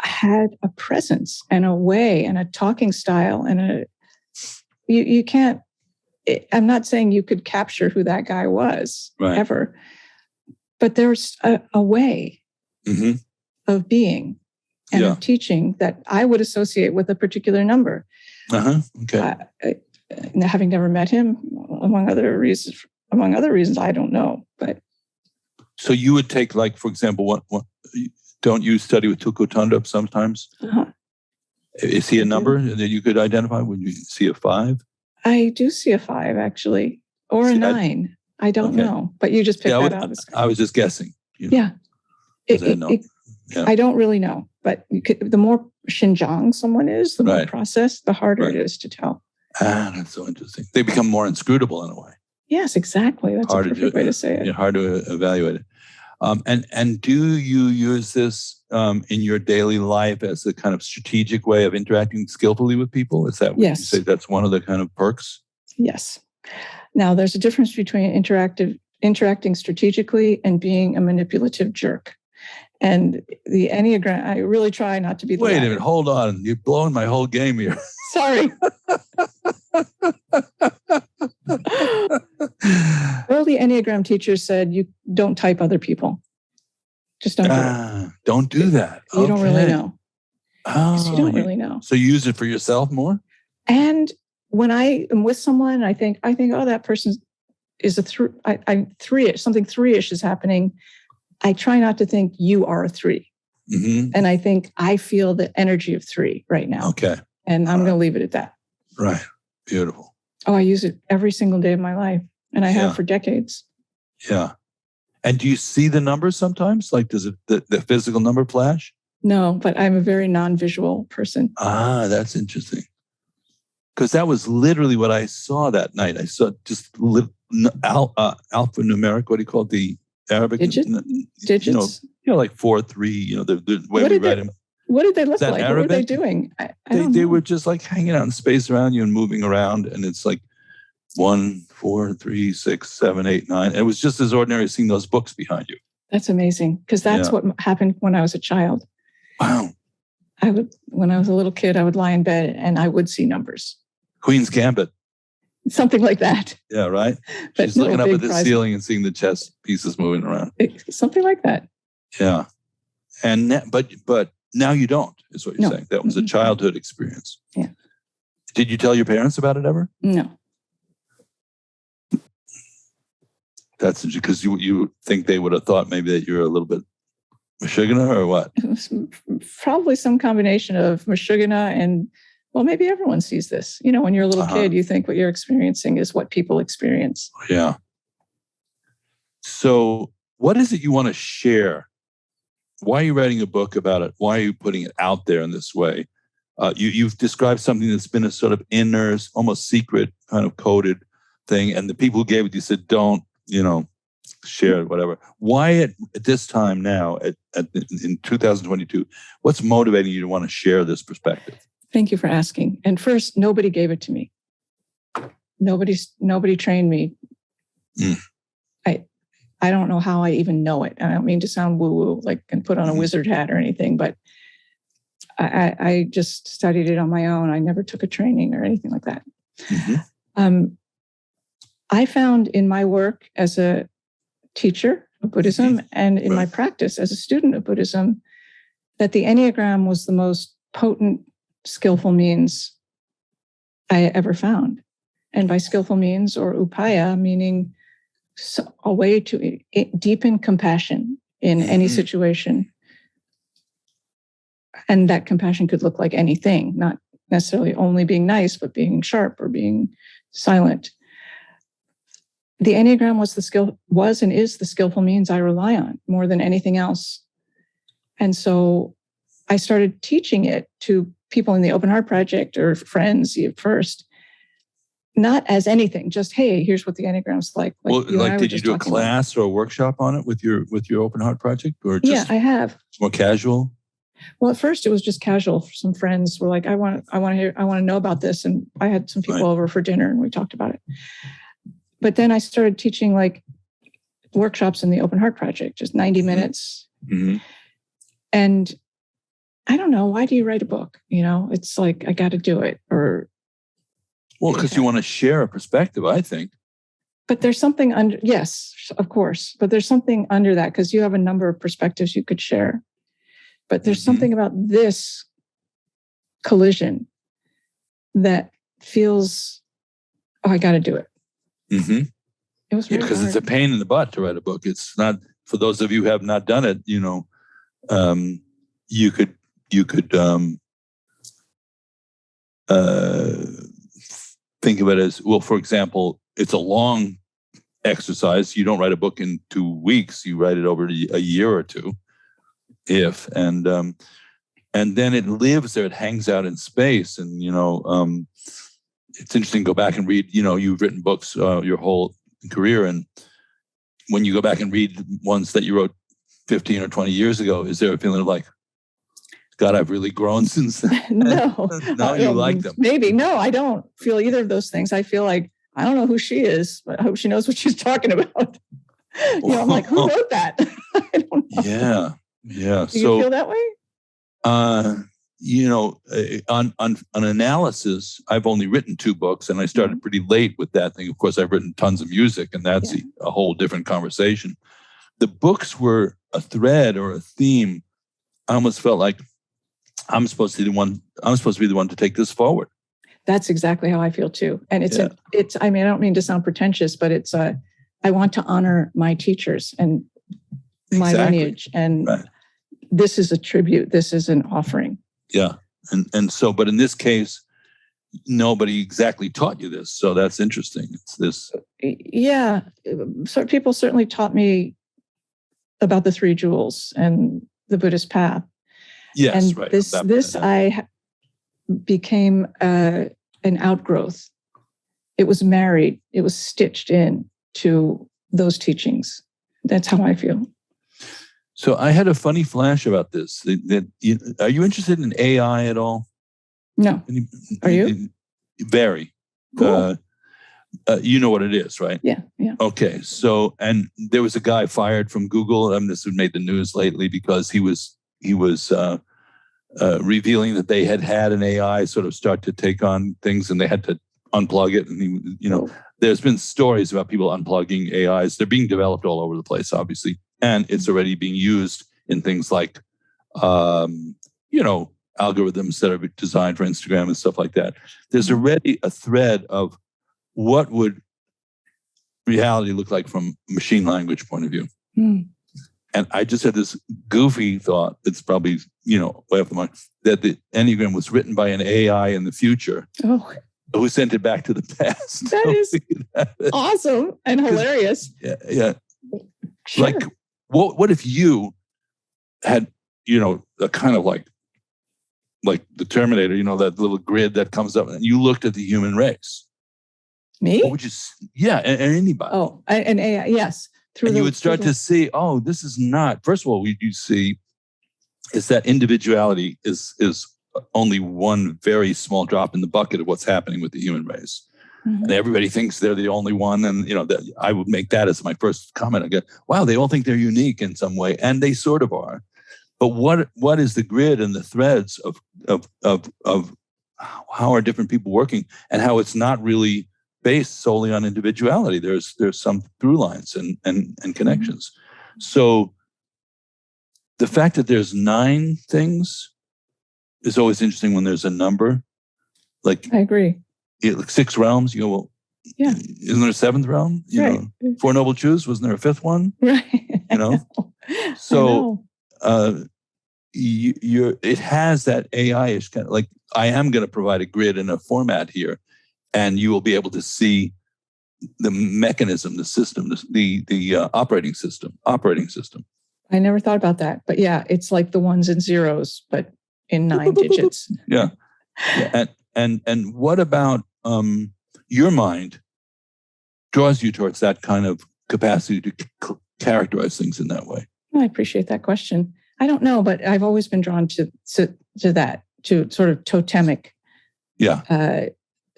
had a presence and a way and a talking style and you can't, I'm not saying you could capture who that guy was ever, but there's a way of being and of teaching that I would associate with a particular number. Okay. Having never met him, among other reasons, I don't know. But so you would take, like, for example, what don't you study with Tuku Tundup sometimes? Is he a number that you could identify? Would you see a 5? I do see a 5, actually, or a 9. I don't know, but you just picked that out of the sky. I was just guessing. Yeah. I don't really know, but the more Xinjiang someone is, the more processed, the harder it is to tell. That's so interesting. They become more inscrutable in a way. Yes, exactly. That's a perfect way to say it. Hard to evaluate it. And do you use this in your daily life as a kind of strategic way of interacting skillfully with people? Is that what you say? That's one of the kind of perks? Yes. Now, there's a difference between interacting strategically and being a manipulative jerk. And the Enneagram, I really try not to be the Wait a minute, hold on. You're blowing my whole game here. Sorry. Early Enneagram teachers said, you don't type other people. Just don't do it. Don't do that. You don't really know. You don't really know. So you use it for yourself more? And when I am with someone, I think, oh, that person is I'm 3-ish, something 3-ish is happening. I try not to think you are a 3. And I think I feel the energy of 3 right now. Okay. And I'm going to leave it at that. Right. Beautiful. Oh, I use it every single day of my life. And I have for decades. Yeah. And do you see the numbers sometimes? Like, does the physical number flash? No, but I'm a very non-visual person. That's interesting. Because that was literally what I saw that night. I saw just alphanumeric, what do you call it? The Arabic digits, like 4, 3. The way we write them. What did they look like? Arabic? What were they doing? They were just like hanging out in space around you and moving around, and it's like 1, 4, 3, 6, 7, 8, 9. And it was just as ordinary as seeing those books behind you. That's amazing, because that's what happened when I was a child. Wow. When I was a little kid, I would lie in bed and I would see numbers. Queen's Gambit. Something like that. Yeah, right? She's looking up at the ceiling and seeing the chess pieces moving around. Something like that. Yeah. And but now you don't, is what you're saying. That was a childhood experience. Yeah. Did you tell your parents about it ever? No. That's because you think they would have thought maybe that you're a little bit Meshuggah or what? It was probably some combination of Meshuggah and, well, maybe everyone sees this. When you're a little kid, you think what you're experiencing is what people experience. Yeah. So what is it you want to share? Why are you writing a book about it? Why are you putting it out there in this way? You've described something that's been a sort of inner, almost secret kind of coded thing. And the people who gave it, you said, don't, share it, whatever. Why at this time now, in 2022, what's motivating you to want to share this perspective? Thank you for asking. And first, nobody gave it to me. Nobody trained me. I don't know how I even know it. I don't mean to sound woo-woo, like and put on a wizard hat or anything, but I just studied it on my own. I never took a training or anything like that. I found in my work as a teacher of Buddhism and in my practice as a student of Buddhism that the Enneagram was the most potent, skillful means I ever found. And by skillful means, or upaya, meaning a way to deepen compassion in any situation. And that compassion could look like anything, not necessarily only being nice, but being sharp or being silent. The Enneagram was and is the skillful means I rely on more than anything else. And so I started teaching it to people in the Open Heart Project or friends at first. not as anything, just, hey, here's what the Enneagram's like. Well, you and I like, were did you just do a talking about. class or a workshop on it with your open heart project, or Yeah, just I have. more casual? Well, at first it was just casual. Some friends were like, I want to know about this. And I had some people over for dinner and we talked about it. But then I started teaching like workshops in the Open Heart Project, just 90 minutes. Mm-hmm. And I don't know, why do you write a book? It's like, I got to do it. Or, well, because you want to share a perspective, I think. But there's something under, yes, of course. But there's something under that because you have a number of perspectives you could share. But there's something about this collision that feels, I got to do it. Mm-hmm. It was really because hard. it's a pain in the butt to write a book. It's not, for those of you who have not done it, you could think of it as, well, for example, it's a long exercise. You don't write a book in 2 weeks. You write it over a year or two, and then it lives there. It hangs out in space, and it's interesting to go back and read. You've written books your whole career, and when you go back and read ones that you wrote 15 or 20 years ago, is there a feeling of like, God, I've really grown since then? No. No, you like them. Maybe. No, I don't feel either of those things. I feel like, I don't know who she is, but I hope she knows what she's talking about. I'm like, who wrote that? I don't know. Yeah. Do you feel that way? On analysis, I've only written 2 books, and I started pretty late with that thing. Of course, I've written tons of music, and that's a whole different conversation. The books were a thread or a theme. I almost felt like I'm supposed to be the one to take this forward. That's exactly how I feel too. And I don't mean to sound pretentious, but it's I want to honor my teachers and my lineage. And this is a tribute. This is an offering. Yeah. And so, but in this case, nobody exactly taught you this. So that's interesting. It's this. Yeah. So people certainly taught me about the 3 jewels and the Buddhist path. Yes, and this I became an outgrowth. It was married. It was stitched in to those teachings. That's how I feel. So I had a funny flash about this. Are you interested in AI at all? No. Are you? Very. Cool. You know what it is, right? Yeah. Okay. So, and there was a guy fired from Google. This has made the news lately because he was revealing that they had an AI sort of start to take on things, and they had to unplug it. And there's been stories about people unplugging AIs. They're being developed all over the place, obviously, and it's already being used in things like, algorithms that are designed for Instagram and stuff like that. There's already a thread of what would reality look like from a machine language point of view. And I just had this goofy thought, it's probably, way off the mark, that the Enneagram was written by an AI in the future who sent it back to the past. That is awesome and hilarious. Yeah. Sure. Like, what if you had, a kind of like the Terminator, that little grid that comes up, and you looked at the human race. Me? What would you? Yeah, and anybody. Oh, and AI, yes. And you would start to see, this is not. First of all, what you see is that individuality is only one very small drop in the bucket of what's happening with the human race. Mm-hmm. And everybody thinks they're the only one. And, that I would make that as my first comment. I go, wow, they all think they're unique in some way. And they sort of are. But what is the grid and the threads of how are different people working, and how it's not really based solely on individuality. There's some through lines and connections. Mm-hmm. So the fact that there's 9 things is always interesting when there's a number. Like, I agree. 6 realms, you go, well, yeah. Isn't there a 7th realm? Right. 4 noble truths, wasn't there a 5th one? Right. So it has that AI-ish kind of, like, I am going to provide a grid and a format here, and you will be able to see the mechanism, the system, the operating system. I never thought about that, but yeah, it's like the ones and zeros, but in 9 digits. Yeah. And what about your mind draws you towards that kind of capacity to characterize things in that way? I appreciate that question. I don't know, but I've always been drawn to that, to sort of totemic,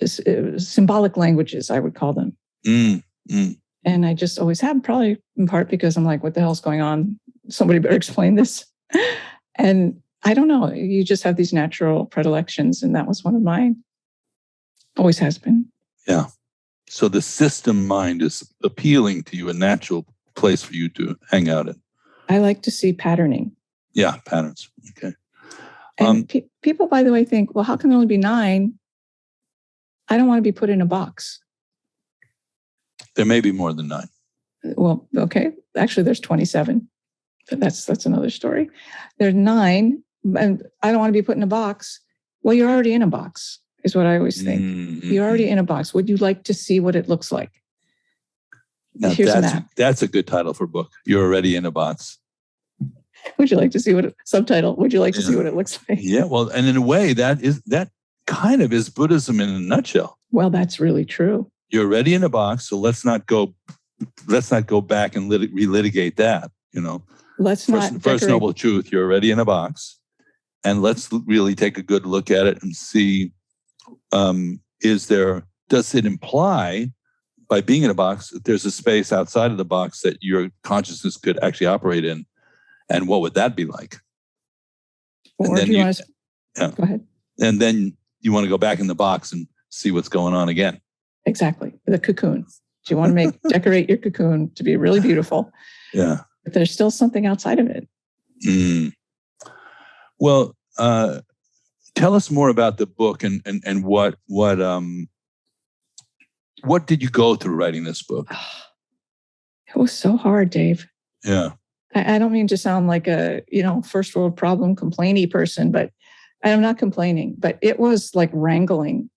symbolic languages, I would call them. And I just always have, probably in part because I'm like, what the hell's going on? Somebody better explain this. And I don't know, you just have these natural predilections, and that was one of mine. Always has been. Yeah. So the system mind is appealing to you, a natural place for you to hang out in. I like to see patterning. Yeah, patterns. Okay. And people, by the way, think, well, how can there only be 9? I don't want to be put in a box. There may be more than 9. Well, okay. Actually, there's 27. But that's another story. There's 9, and I don't want to be put in a box. Well, you're already in a box, is what I always think. Mm-hmm. You're already in a box. Would you like to see what it looks like? Now, that's a good title for a book. You're already in a box. Would you like to see subtitle? Would you like to see what it looks like? Yeah, well, and in a way, that kind of is Buddhism in a nutshell. Well, that's really true. You're already in a box, so let's not go back and relitigate that. First noble truth. You're already in a box, and let's really take a good look at it and see: does it imply, by being in a box, that there's a space outside of the box that your consciousness could actually operate in? And what would that be like? Or do you want to... Go ahead. And then you want to go back in the box and see what's going on again. Exactly. The cocoon. Do you want to decorate your cocoon to be really beautiful? Yeah. But there's still something outside of it. Well, tell us more about the book and what did you go through writing this book? It was so hard, Dave. Yeah. I don't mean to sound like a, first world problem complainy person, but I'm not complaining, but it was like wrangling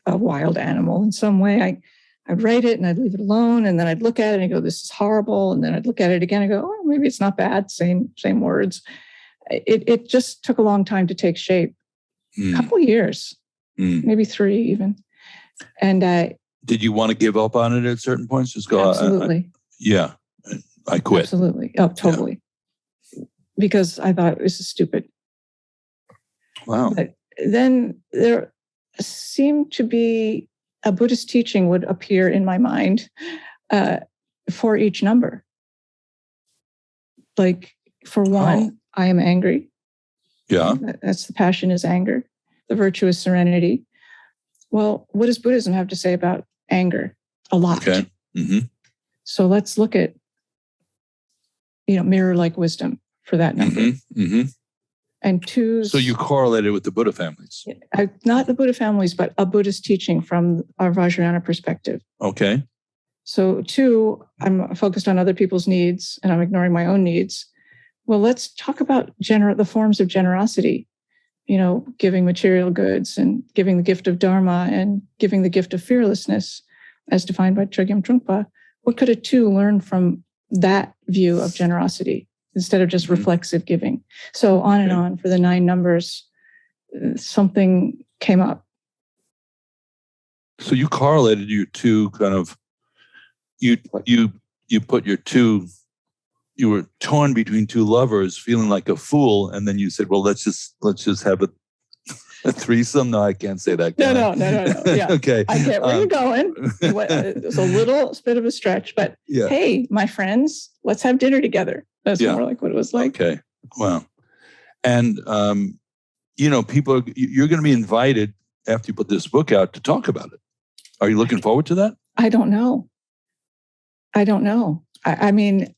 a wild animal in some way. I'd write it and I'd leave it alone, and then I'd look at it and go, this is horrible. And then I'd look at it again and go, oh, maybe it's not bad. Same words. It just took a long time to take shape. A couple of years, maybe 3 even. And did you want to give up on it at certain points? Just go, absolutely. I quit. Absolutely. Oh, totally. Yeah. Because I thought, this is stupid. Wow. But then there seemed to be a Buddhist teaching would appear in my mind for each number. Like, for one, I am angry. Yeah. That's the passion is anger. The virtue is serenity. Well, what does Buddhism have to say about anger? A lot. Okay. Mm-hmm. So let's look at, mirror-like wisdom for that number. Mm-hmm. Mm-hmm. And 2. So you correlated with the Buddha families. Not the Buddha families, but a Buddhist teaching from our Vajrayana perspective. Okay. So 2, I'm focused on other people's needs and I'm ignoring my own needs. Well, let's talk about the forms of generosity, giving material goods and giving the gift of Dharma and giving the gift of fearlessness as defined by Chogyam Trungpa. What could a 2 learn from that view of generosity instead of just reflexive giving? So on and on for the 9 numbers, something came up. So you correlated your 2 kind of, you put your 2, you were torn between 2 lovers, feeling like a fool, and then you said, well, let's just have a threesome. No, I can't say that. No. Yeah. Okay. I get where you're going. It's a little bit of a stretch, but hey, my friends, let's have dinner together. That's more like what it was like. Okay. Wow. And, people, you're going to be invited after you put this book out to talk about it. Are you looking forward to that? I don't know. I mean,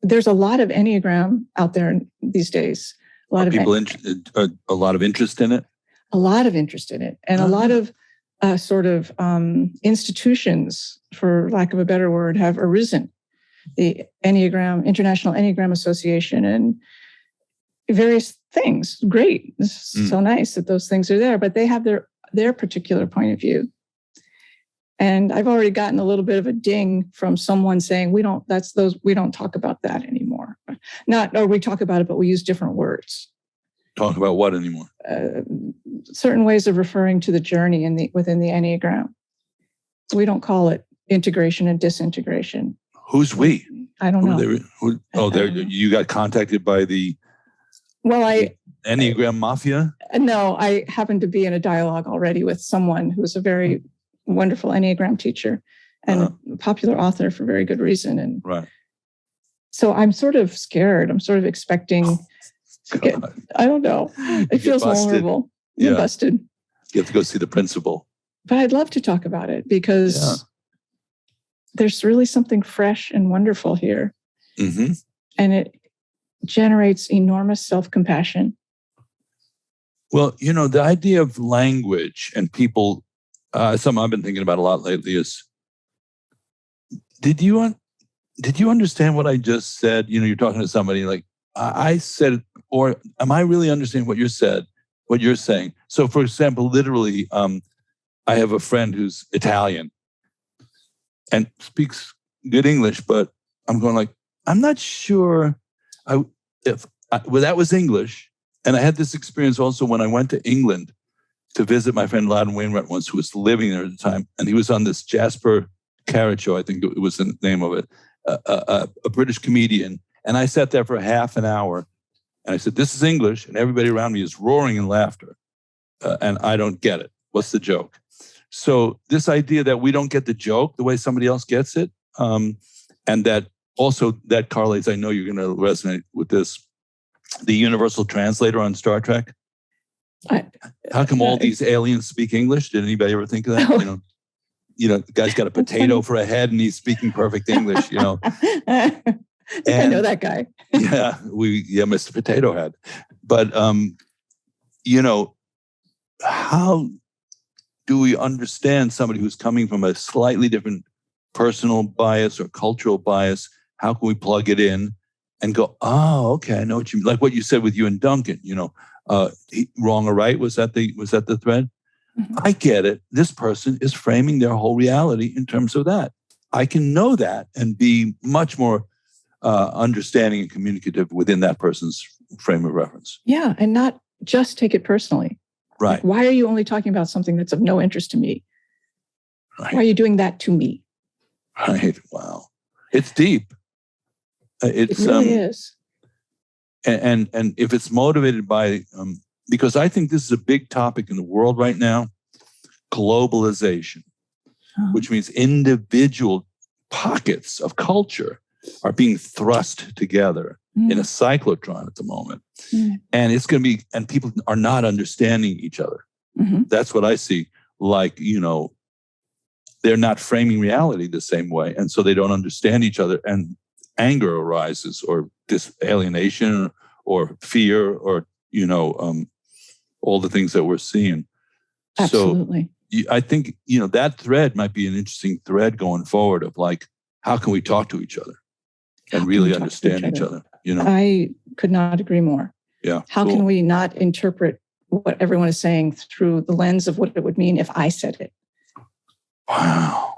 there's a lot of Enneagram out there these days. A lot of interest in it. A lot of interest in it, and a lot of institutions, for lack of a better word, have arisen. The Enneagram, International Enneagram Association, and various things. Great, it's so nice that those things are there, but they have their particular point of view. And I've already gotten a little bit of a ding from someone saying we don't talk about that anymore. We talk about it, but we use different words. Talk about what anymore? Certain ways of referring to the journey within the Enneagram. We don't call it integration and disintegration. Who's we? I don't know. You got contacted by the Enneagram Mafia? No, I happen to be in a dialogue already with someone who's a very wonderful Enneagram teacher and a popular author for very good reason. And so I'm sort of scared. I'm sort of expecting I don't know. It feels vulnerable. You're busted. You have to go see the principal. But I'd love to talk about it because there's really something fresh and wonderful here. Mm-hmm. And it generates enormous self-compassion. Well, the idea of language and people, something I've been thinking about a lot lately is, did you understand what I just said? You're talking to somebody like, I said, or am I really understanding what you're saying? So for example, literally, I have a friend who's Italian and speaks good English, but I'm going like, I'm not sure that was English. And I had this experience also when I went to England to visit my friend Loudon Wainwright once, who was living there at the time. And he was on this Jasper Carrot show, I think it was the name of it, a British comedian. And I sat there for half an hour and I said, this is English. And everybody around me is roaring in laughter. And I don't get it. What's the joke? So this idea that we don't get the joke the way somebody else gets it, and that also that correlates, I know you're going to resonate with this, the universal translator on Star Trek. How come all these aliens speak English? Did anybody ever think of that? No. The guy's got a potato for a head and he's speaking perfect English, I know that guy. Mr. Potato Head. But, how do we understand somebody who's coming from a slightly different personal bias or cultural bias? How can we plug it in and go, oh, okay, I know what you mean. Like what you said with you and Duncan, wrong or right, was that the thread? Mm-hmm. I get it. This person is framing their whole reality in terms of that. I can know that and be much more understanding and communicative within that person's frame of reference. Yeah, and not just take it personally. Right. Like, why are you only talking about something that's of no interest to me? Right. Why are you doing that to me? Right. Wow. It's deep. It really is. And if it's motivated by, because I think this is a big topic in the world right now, globalization, which means individual pockets of culture are being thrust together in a cyclotron at the moment. And it's going to be, and people are not understanding each other. Mm-hmm. That's what I see. Like, they're not framing reality the same way. And so they don't understand each other. And anger arises, or alienation, or fear, or, all the things that we're seeing. Absolutely. So I think, that thread might be an interesting thread going forward of like, how can we talk to each other and really understand each other? I could not agree more. Yeah. How can we not interpret what everyone is saying through the lens of what it would mean if I said it? Wow.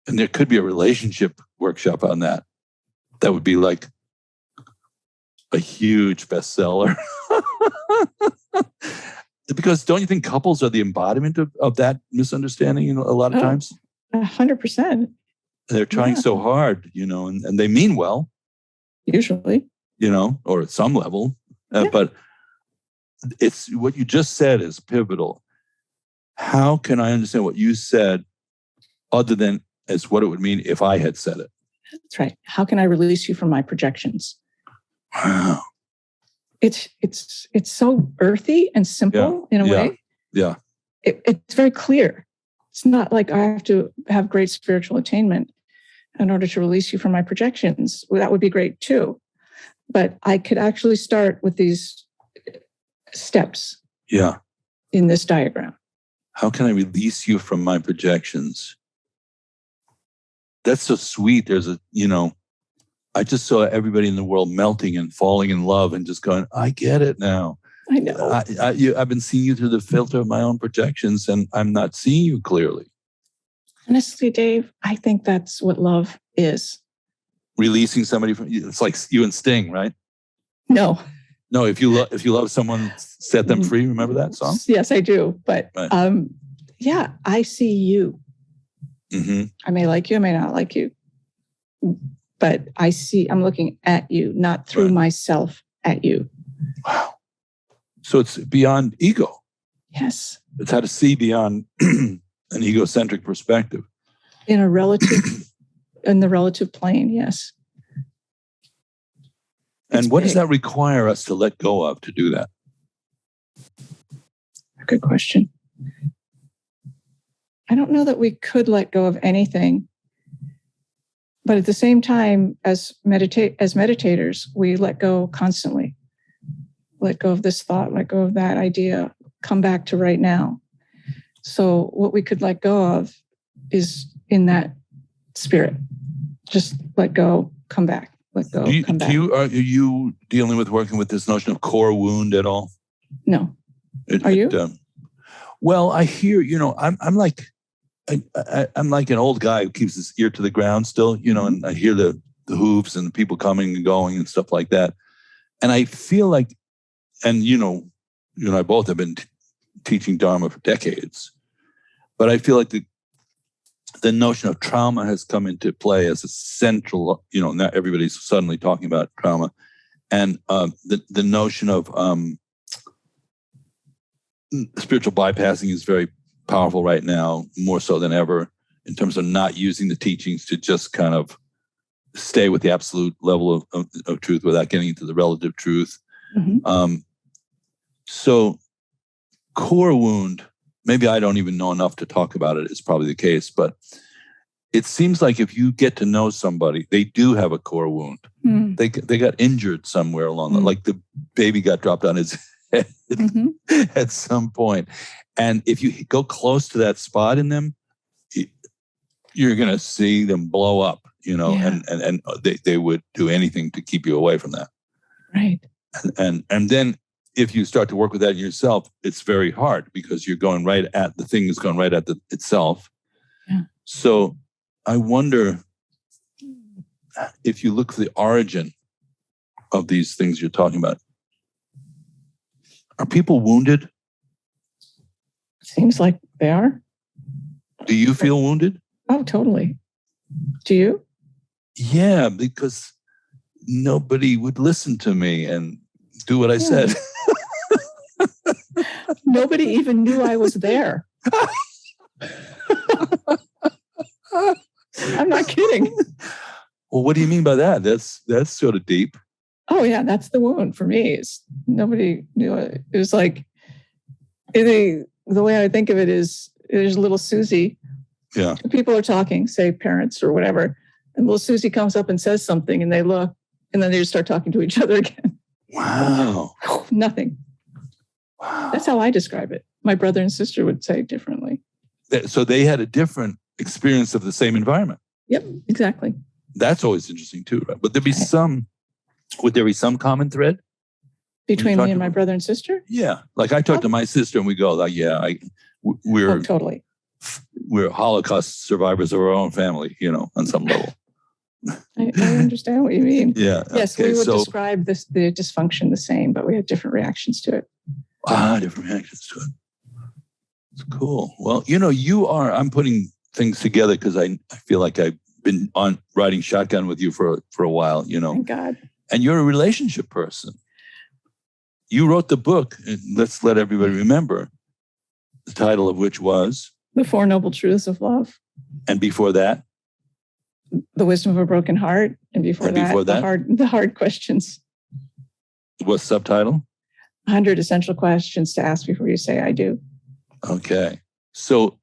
And there could be a relationship workshop on that. That would be like a huge bestseller. Because don't you think couples are the embodiment of that misunderstanding a lot of times? 100%. They're trying so hard, and they mean well. Usually. Or at some level. But it's what you just said is pivotal. How can I understand what you said other than as what it would mean if I had said it? That's right. How can I release you from my projections? Wow. It's so earthy and simple in a way. Yeah. It's very clear. It's not like I have to have great spiritual attainment in order to release you from my projections. Well, that would be great too. But I could actually start with these steps in this diagram. How can I release you from my projections? That's so sweet. There's I just saw everybody in the world melting and falling in love and just going, I get it now. I know. I've been seeing you through the filter of my own projections and I'm not seeing you clearly. Honestly, Dave, I think that's what love is. Releasing somebody from, it's like you and Sting, right? No, if you love someone, set them free. Remember that song? Yes, I do. But right. yeah, I see you. Mm-hmm. I may like you, I may not like you, but I'm looking at you, not through myself at you. Wow. So it's beyond ego. Yes. It's how to see beyond an egocentric perspective. In the relative plane, yes. And what does that require us to let go of to do that? Good question. I don't know that we could let go of anything. But at the same time, as meditators, we let go constantly. Let go of this thought, let go of that idea, come back to right now. So what we could let go of is in that spirit. Just let go, come back, let go, come back. Are you dealing with working with this notion of core wound at all? No. Are you? Well, I hear, I'm like an old guy who keeps his ear to the ground still, and I hear the hooves and the people coming and going and stuff like that. And I feel like, and you and I both have been teaching Dharma for decades, but I feel like the notion of trauma has come into play as a central, not everybody's suddenly talking about trauma. And the notion of spiritual bypassing is very powerful right now, more so than ever, in terms of not using the teachings to just kind of stay with the absolute level of truth without getting into the relative truth. Mm-hmm. So core wound, maybe I don't even know enough to talk about it, is probably the case, but it seems like if you get to know somebody, they do have a core wound. Mm. They got injured somewhere along the, like the baby got dropped on his head at some point. And if you go close to that spot in them, you're going to see them blow up, and they would do anything to keep you away from that. Right. And then if you start to work with that in yourself, it's very hard because you're going right at the thing is going right at itself. Yeah. So I wonder if you look for the origin of these things you're talking about, are people wounded? Seems like they are. Do you feel wounded? Oh, totally. Do you? Yeah, because nobody would listen to me and do what I said. Nobody even knew I was there. I'm not kidding. Well, what do you mean by that? That's sort of deep. Oh, yeah, that's the wound for me. Nobody knew it. It was like, the way I think of it is, there's little Susie. Yeah. People are talking, say parents or whatever, and little Susie comes up and says something, and they look, and then they just start talking to each other again. Wow. Nothing. Wow. That's how I describe it. My brother and sister would say it differently. So they had a different experience of the same environment. Yep, exactly. That's always interesting too, right? But would there be some common thread? Between me and my brother and sister? Yeah. Like I talk to my sister and we go, like, we're totally. We're Holocaust survivors of our own family, on some level. I understand what you mean. Yeah. Yes, we would describe the dysfunction the same, but we had different reactions to it. Different reactions to it. It's cool. Well, I'm putting things together because I feel like I've been riding shotgun with you for a while, Thank God. And you're a relationship person. You wrote the book, and let's let everybody remember, the title of which was? The Four Noble Truths of Love. And before that? The Wisdom of a Broken Heart. And before that? The hard Questions. What's the subtitle? 100 Essential Questions to Ask Before You Say I Do. Okay. So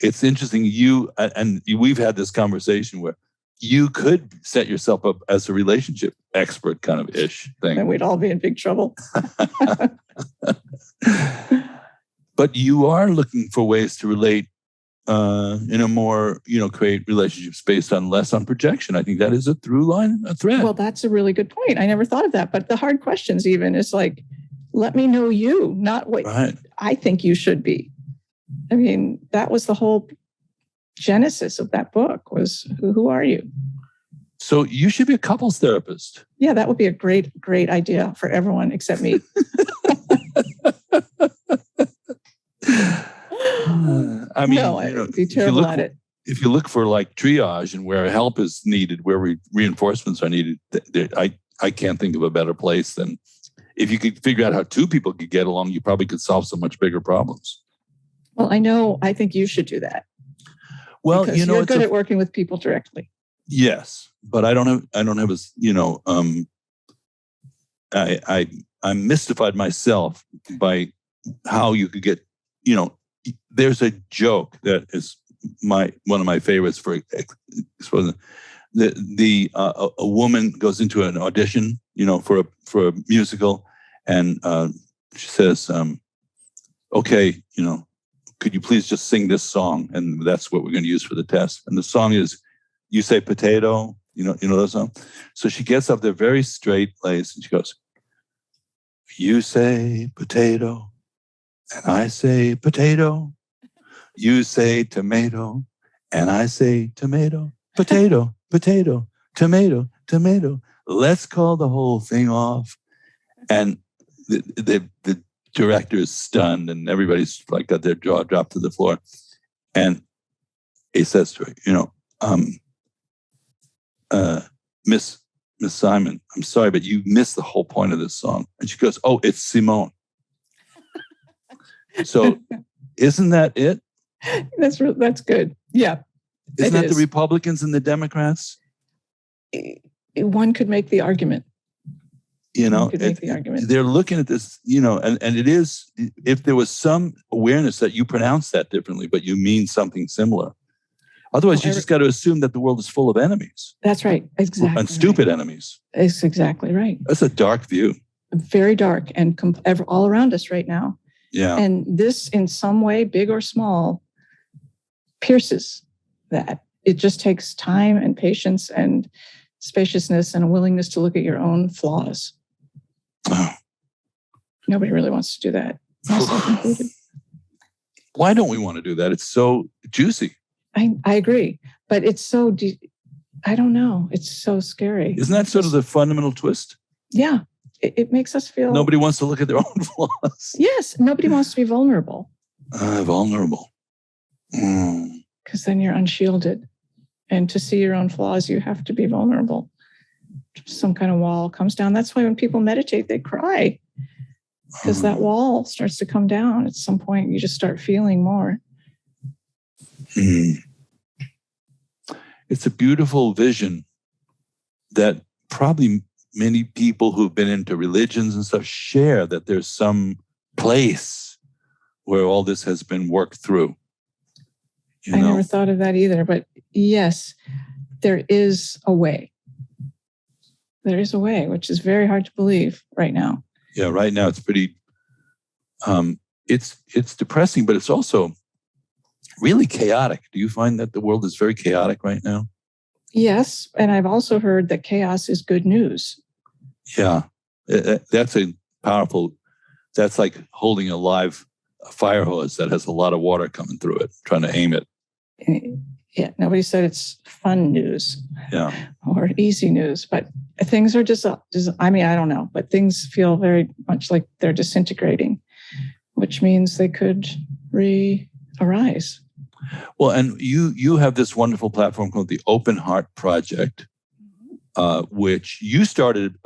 it's interesting. We've had this conversation where you could set yourself up as a relationship expert kind of ish thing. And we'd all be in big trouble. But you are looking for ways to relate in a more, create relationships based on less on projection. I think that is a thread. Well, that's a really good point. I never thought of that. But the hard questions even is like, let me know you, not what I think you should be. I mean, that was the whole genesis of that book was, who are you? So you should be a couples therapist. Yeah, that would be a great, great idea for everyone except me. I mean, no, I'd be terrible at it. If you look for like triage and where help is needed, where reinforcements are needed, I can't think of a better place than if you could figure out how two people could get along, you probably could solve so much bigger problems. Well, I think you should do that. Well, because you're good at working with people directly. Yes, but I don't have I'm mystified myself by how you could get, there's a joke that is one of my favorites for a woman goes into an audition, for a musical, and she says, okay, could you please just sing this song? And that's what we're going to use for the test. And the song is, You Say Potato, you know that song? So she gets up there very straight laced and she goes, you say potato, and I say potato. You say tomato, and I say tomato. Potato, potato, tomato, tomato. Let's call the whole thing off. And the director is stunned, and everybody's like got their jaw dropped to the floor. And he says to her, Miss Simon, I'm sorry, but you missed the whole point of this song. And she goes, oh, it's Simone. So isn't that it? That's good. Yeah. Isn't that the Republicans and the Democrats? One could make the argument. They're looking at this, and it is, if there was some awareness that you pronounce that differently, but you mean something similar. Otherwise, you just got to assume that the world is full of enemies. That's right. Exactly. And stupid enemies. It's exactly right. That's a dark view. Very dark and all around us right now. Yeah. And this, in some way, big or small, pierces that. It just takes time and patience and spaciousness and a willingness to look at your own flaws. Oh. Nobody really wants to do that, myself included. Why don't we want to do that? It's so juicy. I agree, but it's so I don't know. It's so scary. Isn't that sort of the fundamental twist? Yeah. It makes us feel... Nobody wants to look at their own flaws. Yes. Nobody wants to be vulnerable. Vulnerable. Because then you're unshielded. And to see your own flaws, you have to be vulnerable. Some kind of wall comes down. That's why when people meditate, they cry. Because that wall starts to come down. At some point, you just start feeling more. It's a beautiful vision that probably many people who've been into religions and stuff share, that there's some place where all this has been worked through. I never thought of that either, but yes, there is a way. There is a way, which is very hard to believe right now. Yeah, right now it's pretty, it's depressing, but it's also really chaotic. Do you find that the world is very chaotic right now? Yes, and I've also heard that chaos is good news. Yeah, that's a powerful, that's like holding a live fire hose that has a lot of water coming through it, trying to aim it. Yeah, nobody said it's fun news. Yeah. Or easy news, but things are just I don't know, but things feel very much like they're disintegrating, which means they could arise. Well, and you have this wonderful platform called the Open Heart Project, which you started,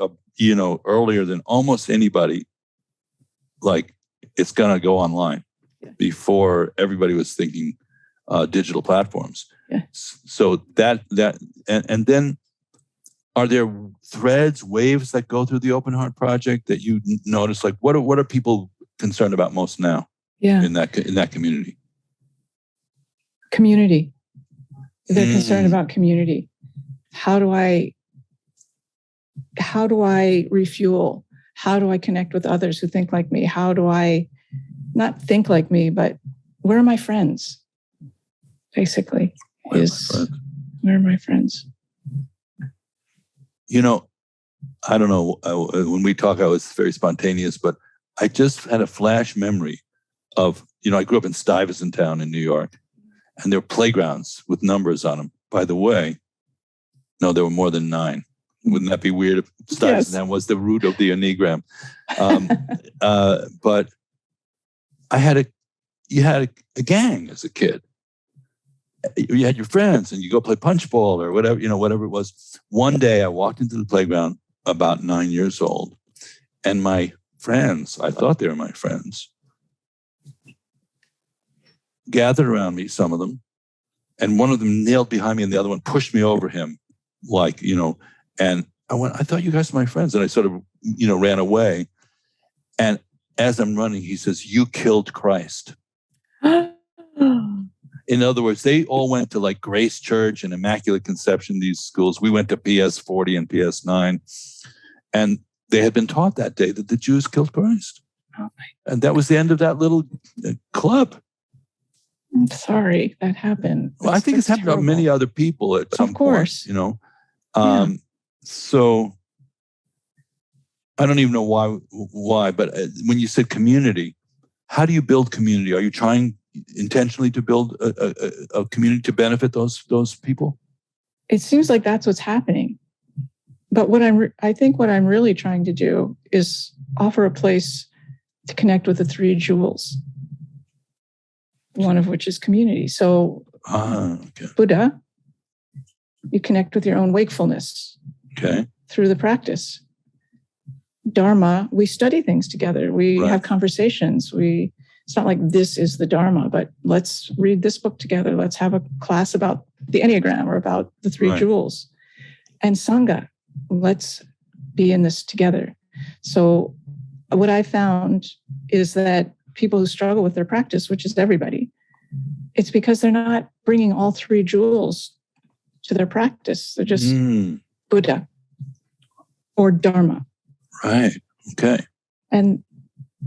earlier than almost anybody. Like, it's going to go online before everybody was thinking digital platforms. Yeah. So that and then, are there threads, waves that go through the Open Heart Project that you notice? Like, what are people concerned about most now? Yeah. In that community. Community. They're concerned about community. How do I refuel? How do I connect with others who think like me? How do I not think like me, but where are my friends? Basically, where are my friends? I don't know. When we talk, I was very spontaneous, but I just had a flash memory of, I grew up in Stuyvesant Town in New York, and there were playgrounds with numbers on them. By the way, no, there were more than 9. Wouldn't that be weird if Stuyvesant Town was the root of the Enneagram? But I had you had a gang as a kid. You had your friends and you go play punch ball or whatever, whatever it was. One day I walked into the playground about 9 years old, and my friends, I thought they were my friends, gathered around me, some of them, and one of them knelt behind me and the other one pushed me over him, and I thought you guys were my friends. And I sort of, ran away. And as I'm running, he says, "You killed Christ." In other words, they all went to like Grace Church and Immaculate Conception, these schools. We went to PS 40 and PS 9. And they had been taught that day that the Jews killed Christ. Oh, and that was the end of that little club. I'm sorry that happened. Well, I think it's happened to many other people at some point, So I don't even know why, but when you said community, how do you build community? Are you trying intentionally to build a community to benefit those people? It seems like that's what's happening. But I think what I'm really trying to do is offer a place to connect with the three jewels, one of which is community. So Buddha, you connect with your own wakefulness through the practice. Dharma, we study things together. We have conversations. It's not like this is the Dharma, but let's read this book together. Let's have a class about the Enneagram or about the three jewels. And Sangha, let's be in this together. So what I found is that people who struggle with their practice, which is everybody, it's because they're not bringing all three jewels to their practice. They're just Buddha or Dharma. Right. Okay.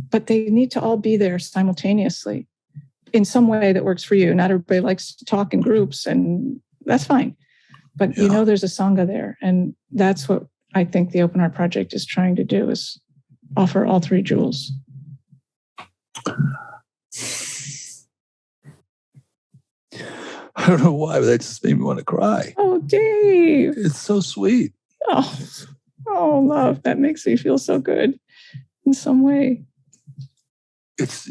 But they need to all be there simultaneously in some way that works for you. Not everybody likes to talk in groups, and that's fine. But there's a Sangha there. And that's what I think the Open Heart Project is trying to do, is offer all three jewels. I don't know why, but that just made me want to cry. Oh, Dave. It's so sweet. Oh, love. That makes me feel so good in some way. It's,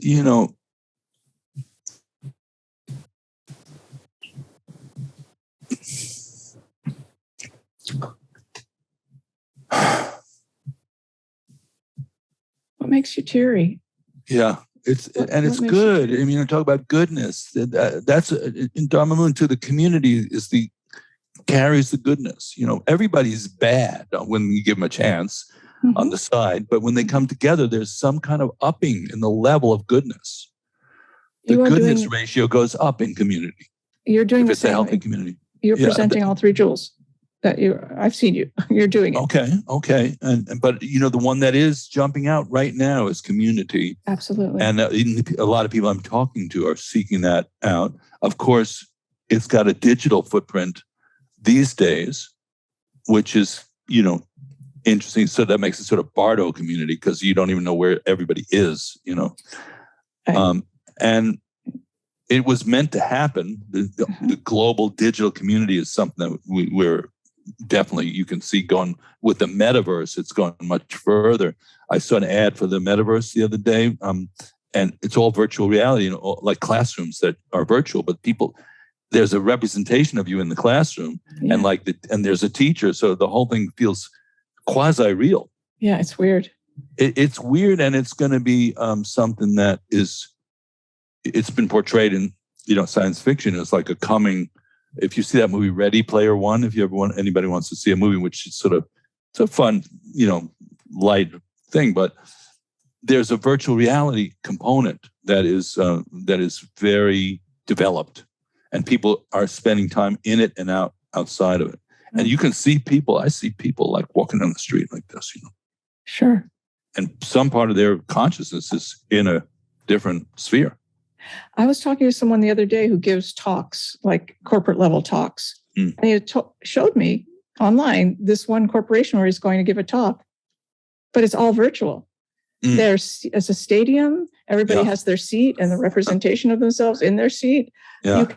What makes you teary? Yeah, it's good. I mean, I talk about goodness. That's in Dharma Moon too. The community carries the goodness. Everybody's bad when you give them a chance on the side, but when they come together, there's some kind of upping in the level of goodness. The goodness ratio goes up in community. You're doing if it's a healthy community. You're presenting all three jewels. I've seen you. You're doing it. Okay. But the one that is jumping out right now is community. Absolutely. And a lot of people I'm talking to are seeking that out. Of course, it's got a digital footprint these days, which is, interesting. So that makes it sort of Bardo community, because you don't even know where everybody is, and it was meant to happen. The global digital community is something that we're definitely, you can see going with the metaverse. It's gone much further. I saw an ad for the metaverse the other day, and it's all virtual reality, like classrooms that are virtual, but there's a representation of you in the classroom, and there's a teacher. So the whole thing feels quasi-real. Yeah, it's weird. It's weird, and it's going to be something that it's been portrayed in science fiction as like a coming. If you see that movie Ready Player One, if you ever anybody wants to see a movie, which is it's a fun light thing, but there's a virtual reality component that is very developed, and people are spending time in it and outside of it. And you can see people. I see people like walking down the street like this, Sure. And some part of their consciousness is in a different sphere. I was talking to someone the other day who gives talks, like corporate level talks. And he showed me online this one corporation where he's going to give a talk, but it's all virtual. There's a stadium. Everybody has their seat and the representation of themselves in their seat. Yeah. You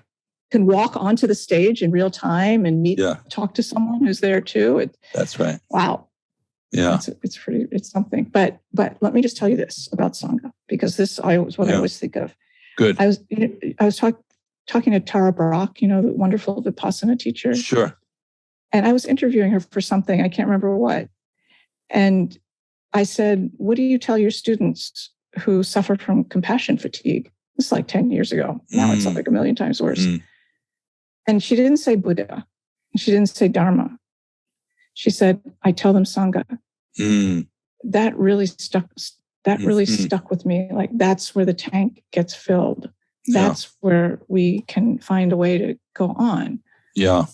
can walk onto the stage in real time and talk to someone who's there too. That's right. Wow. Yeah. It's something. But let me just tell you this about Sangha, because this is what I always think of. Good. I was talking to Tara Brach, the wonderful Vipassana teacher. Sure. And I was interviewing her for something, I can't remember what. And I said, what do you tell your students who suffer from compassion fatigue? This is like 10 years ago. Now it's like a million times worse. And she didn't say Buddha. She didn't say Dharma. She said, I tell them Sangha. That really stuck. That really stuck with me. Like, that's where the tank gets filled. That's where we can find a way to go on. Yeah.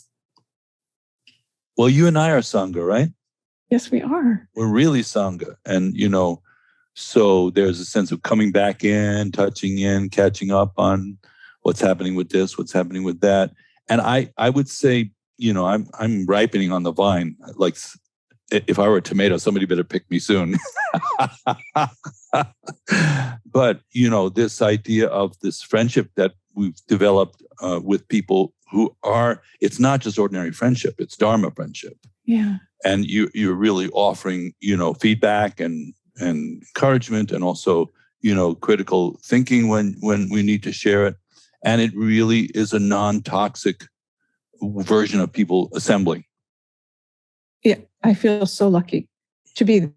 Well, you and I are Sangha, right? Yes, we are. We're really Sangha. And, so there's a sense of coming back in, touching in, catching up on what's happening with this, what's happening with that. And I would say, I'm ripening on the vine. Like, if I were a tomato, somebody better pick me soon. But, this idea of this friendship that we've developed with people who it's not just ordinary friendship, it's Dharma friendship. Yeah. And you're really offering, feedback and encouragement, and also, critical thinking when we need to share it. And it really is a non-toxic version of people assembling. Yeah, I feel so lucky to be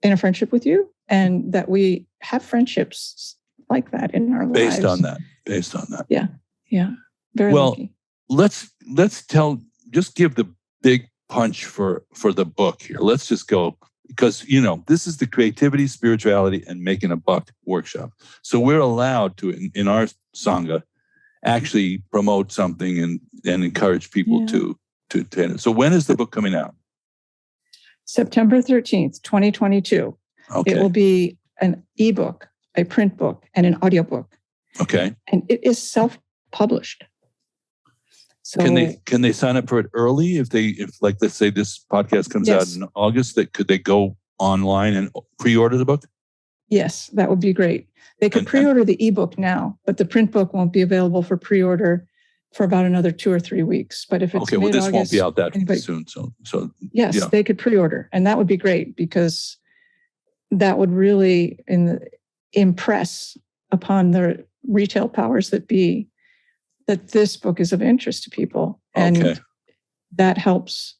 in a friendship with you, and that we have friendships like that in our lives. Based on that. Yeah. Very lucky. Let's just give the big punch for the book here. Let's just go, because, this is the Creativity, Spirituality, and Making a Buck workshop. So we're allowed to, in our Sangha, actually promote something and encourage people to attend it. So when is the book coming out? September 13th, 2022. Okay. It will be an ebook, a print book, and an audiobook. Okay. And it is self-published. So can they sign up for it early if like, let's say this podcast comes out in August, could they go online and pre-order the book? Yes, that would be great. They could pre-order the ebook now, but the print book won't be available for pre-order for about another 2 or 3 weeks. But if it's mid-August, this won't be out that soon. So yes, they could pre-order, and that would be great, because that would really impress upon the retail powers that be that this book is of interest to people, and that helps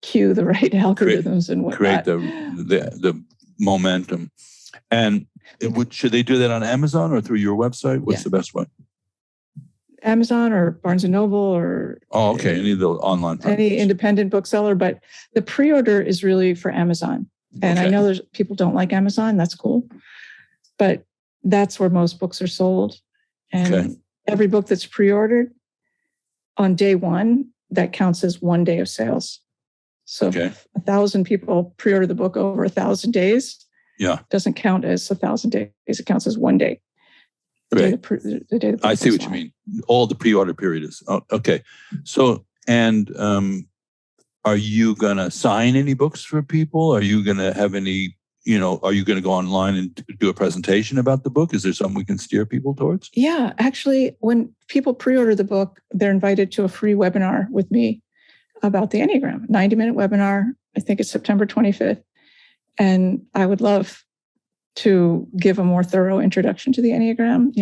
cue the right algorithms and whatnot. Create the momentum. And should they do that on Amazon or through your website? What's the best way? Amazon or Barnes & Noble or... Oh, okay. Any of the online platforms. Any independent bookseller, but the pre-order is really for Amazon. And I know there's people don't like Amazon. That's cool. But that's where most books are sold. And every book that's pre-ordered on day one, that counts as 1 day of sales. So if 1,000 people pre-order the book over 1,000 days, doesn't count as 1,000 days. It counts as 1 day. Right. The day the I see what you mean. All the pre-order period is. Oh, okay. So, and are you going to sign any books for people? Are you going to have any, are you going to go online and do a presentation about the book? Is there something we can steer people towards? Yeah, actually, when people pre-order the book, they're invited to a free webinar with me about the Enneagram, 90-minute webinar. I think it's September 25th. And I would love to give a more thorough introduction to the Enneagram,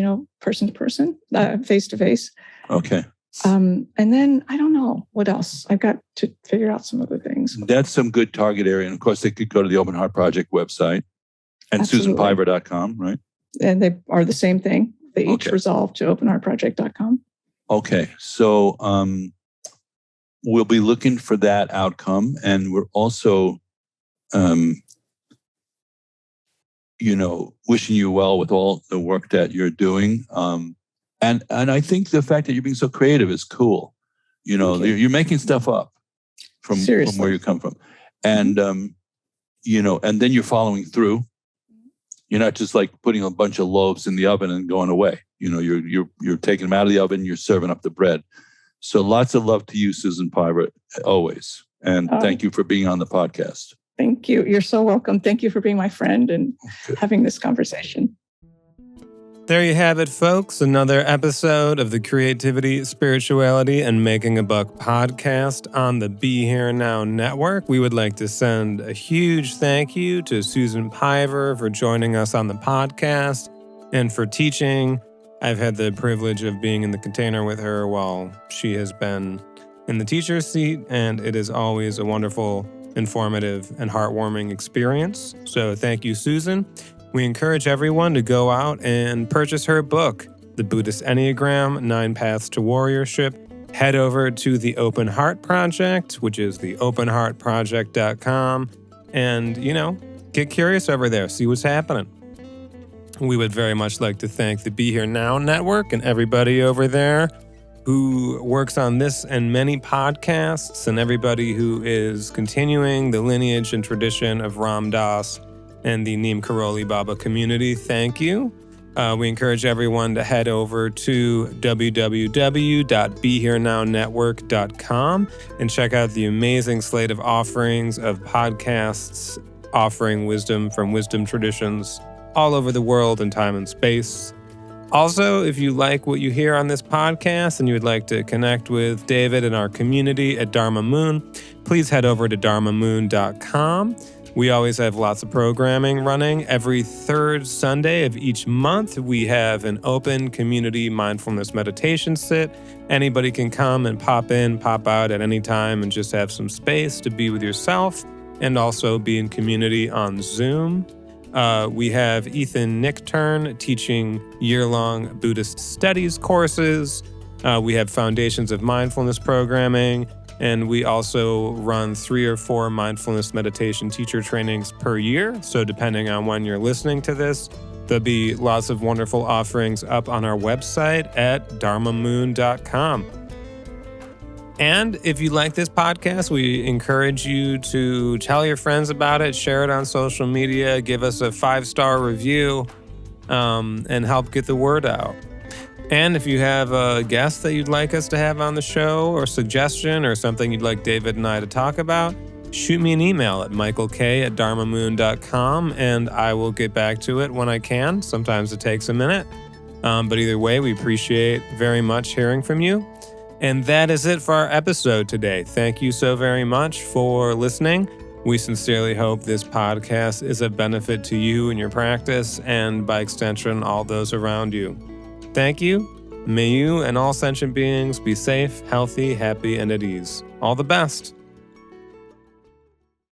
person to person, face to face. Okay. And then I don't know what else. I've got to figure out some other things. That's some good target area. And of course, they could go to the Open Heart Project website and SusanPiver.com, right? And they are the same thing. They each resolve to OpenHeartProject.com. Okay. So we'll be looking for that outcome. And we're also, wishing you well with all the work that you're doing. And I think the fact that you're being so creative is cool. You're making stuff up from where you come from. And, and then you're following through. You're not just like putting a bunch of loaves in the oven and going away. You're taking them out of the oven, you're serving up the bread. So lots of love to you, Susan Piver, always. And thank you for being on the podcast. Thank you. You're so welcome. Thank you for being my friend and having this conversation. There you have it, folks. Another episode of the Creativity, Spirituality, and Making a Buck podcast on the Be Here Now network. We would like to send a huge thank you to Susan Piver for joining us on the podcast and for teaching I've had the privilege of being in the container with her while she has been in the teacher's seat, and it is always a wonderful, informative, and heartwarming experience. So thank you, Susan. We encourage everyone to go out and purchase her book, The Buddhist Enneagram, 9 Paths to Warriorship. Head over to the Open Heart Project, which is the openheartproject.com, and, get curious over there, see what's happening. We would very much like to thank the Be Here Now Network and everybody over there who works on this and many podcasts, and everybody who is continuing the lineage and tradition of Ram Dass and the Neem Karoli Baba community. Thank you. We encourage everyone to head over to www.BeHereNowNetwork.com and check out the amazing slate of offerings of podcasts offering wisdom from wisdom traditions all over the world in time and space. Also, if you like what you hear on this podcast and you would like to connect with David and our community at Dharma Moon, please head over to dharmamoon.com. We always have lots of programming running. Every third Sunday of each month, we have an open community mindfulness meditation sit. Anybody can come and pop in, pop out at any time and just have some space to be with yourself and also be in community on Zoom. We have Ethan Nichtern teaching year-long Buddhist studies courses. We have Foundations of Mindfulness programming, and we also run 3 or 4 mindfulness meditation teacher trainings per year. So depending on when you're listening to this, there'll be lots of wonderful offerings up on our website at dharmamoon.com. And if you like this podcast, we encourage you to tell your friends about it, share it on social media, give us a 5-star review, and help get the word out. And if you have a guest that you'd like us to have on the show, or suggestion, or something you'd like David and I to talk about, shoot me an email at michaelk@dharmamoon.com, and I will get back to it when I can. Sometimes it takes a minute. But either way, we appreciate very much hearing from you. And that is it for our episode today. Thank you so very much for listening. We sincerely hope this podcast is of benefit to you in your practice and, by extension, all those around you. Thank you. May you and all sentient beings be safe, healthy, happy, and at ease. All the best.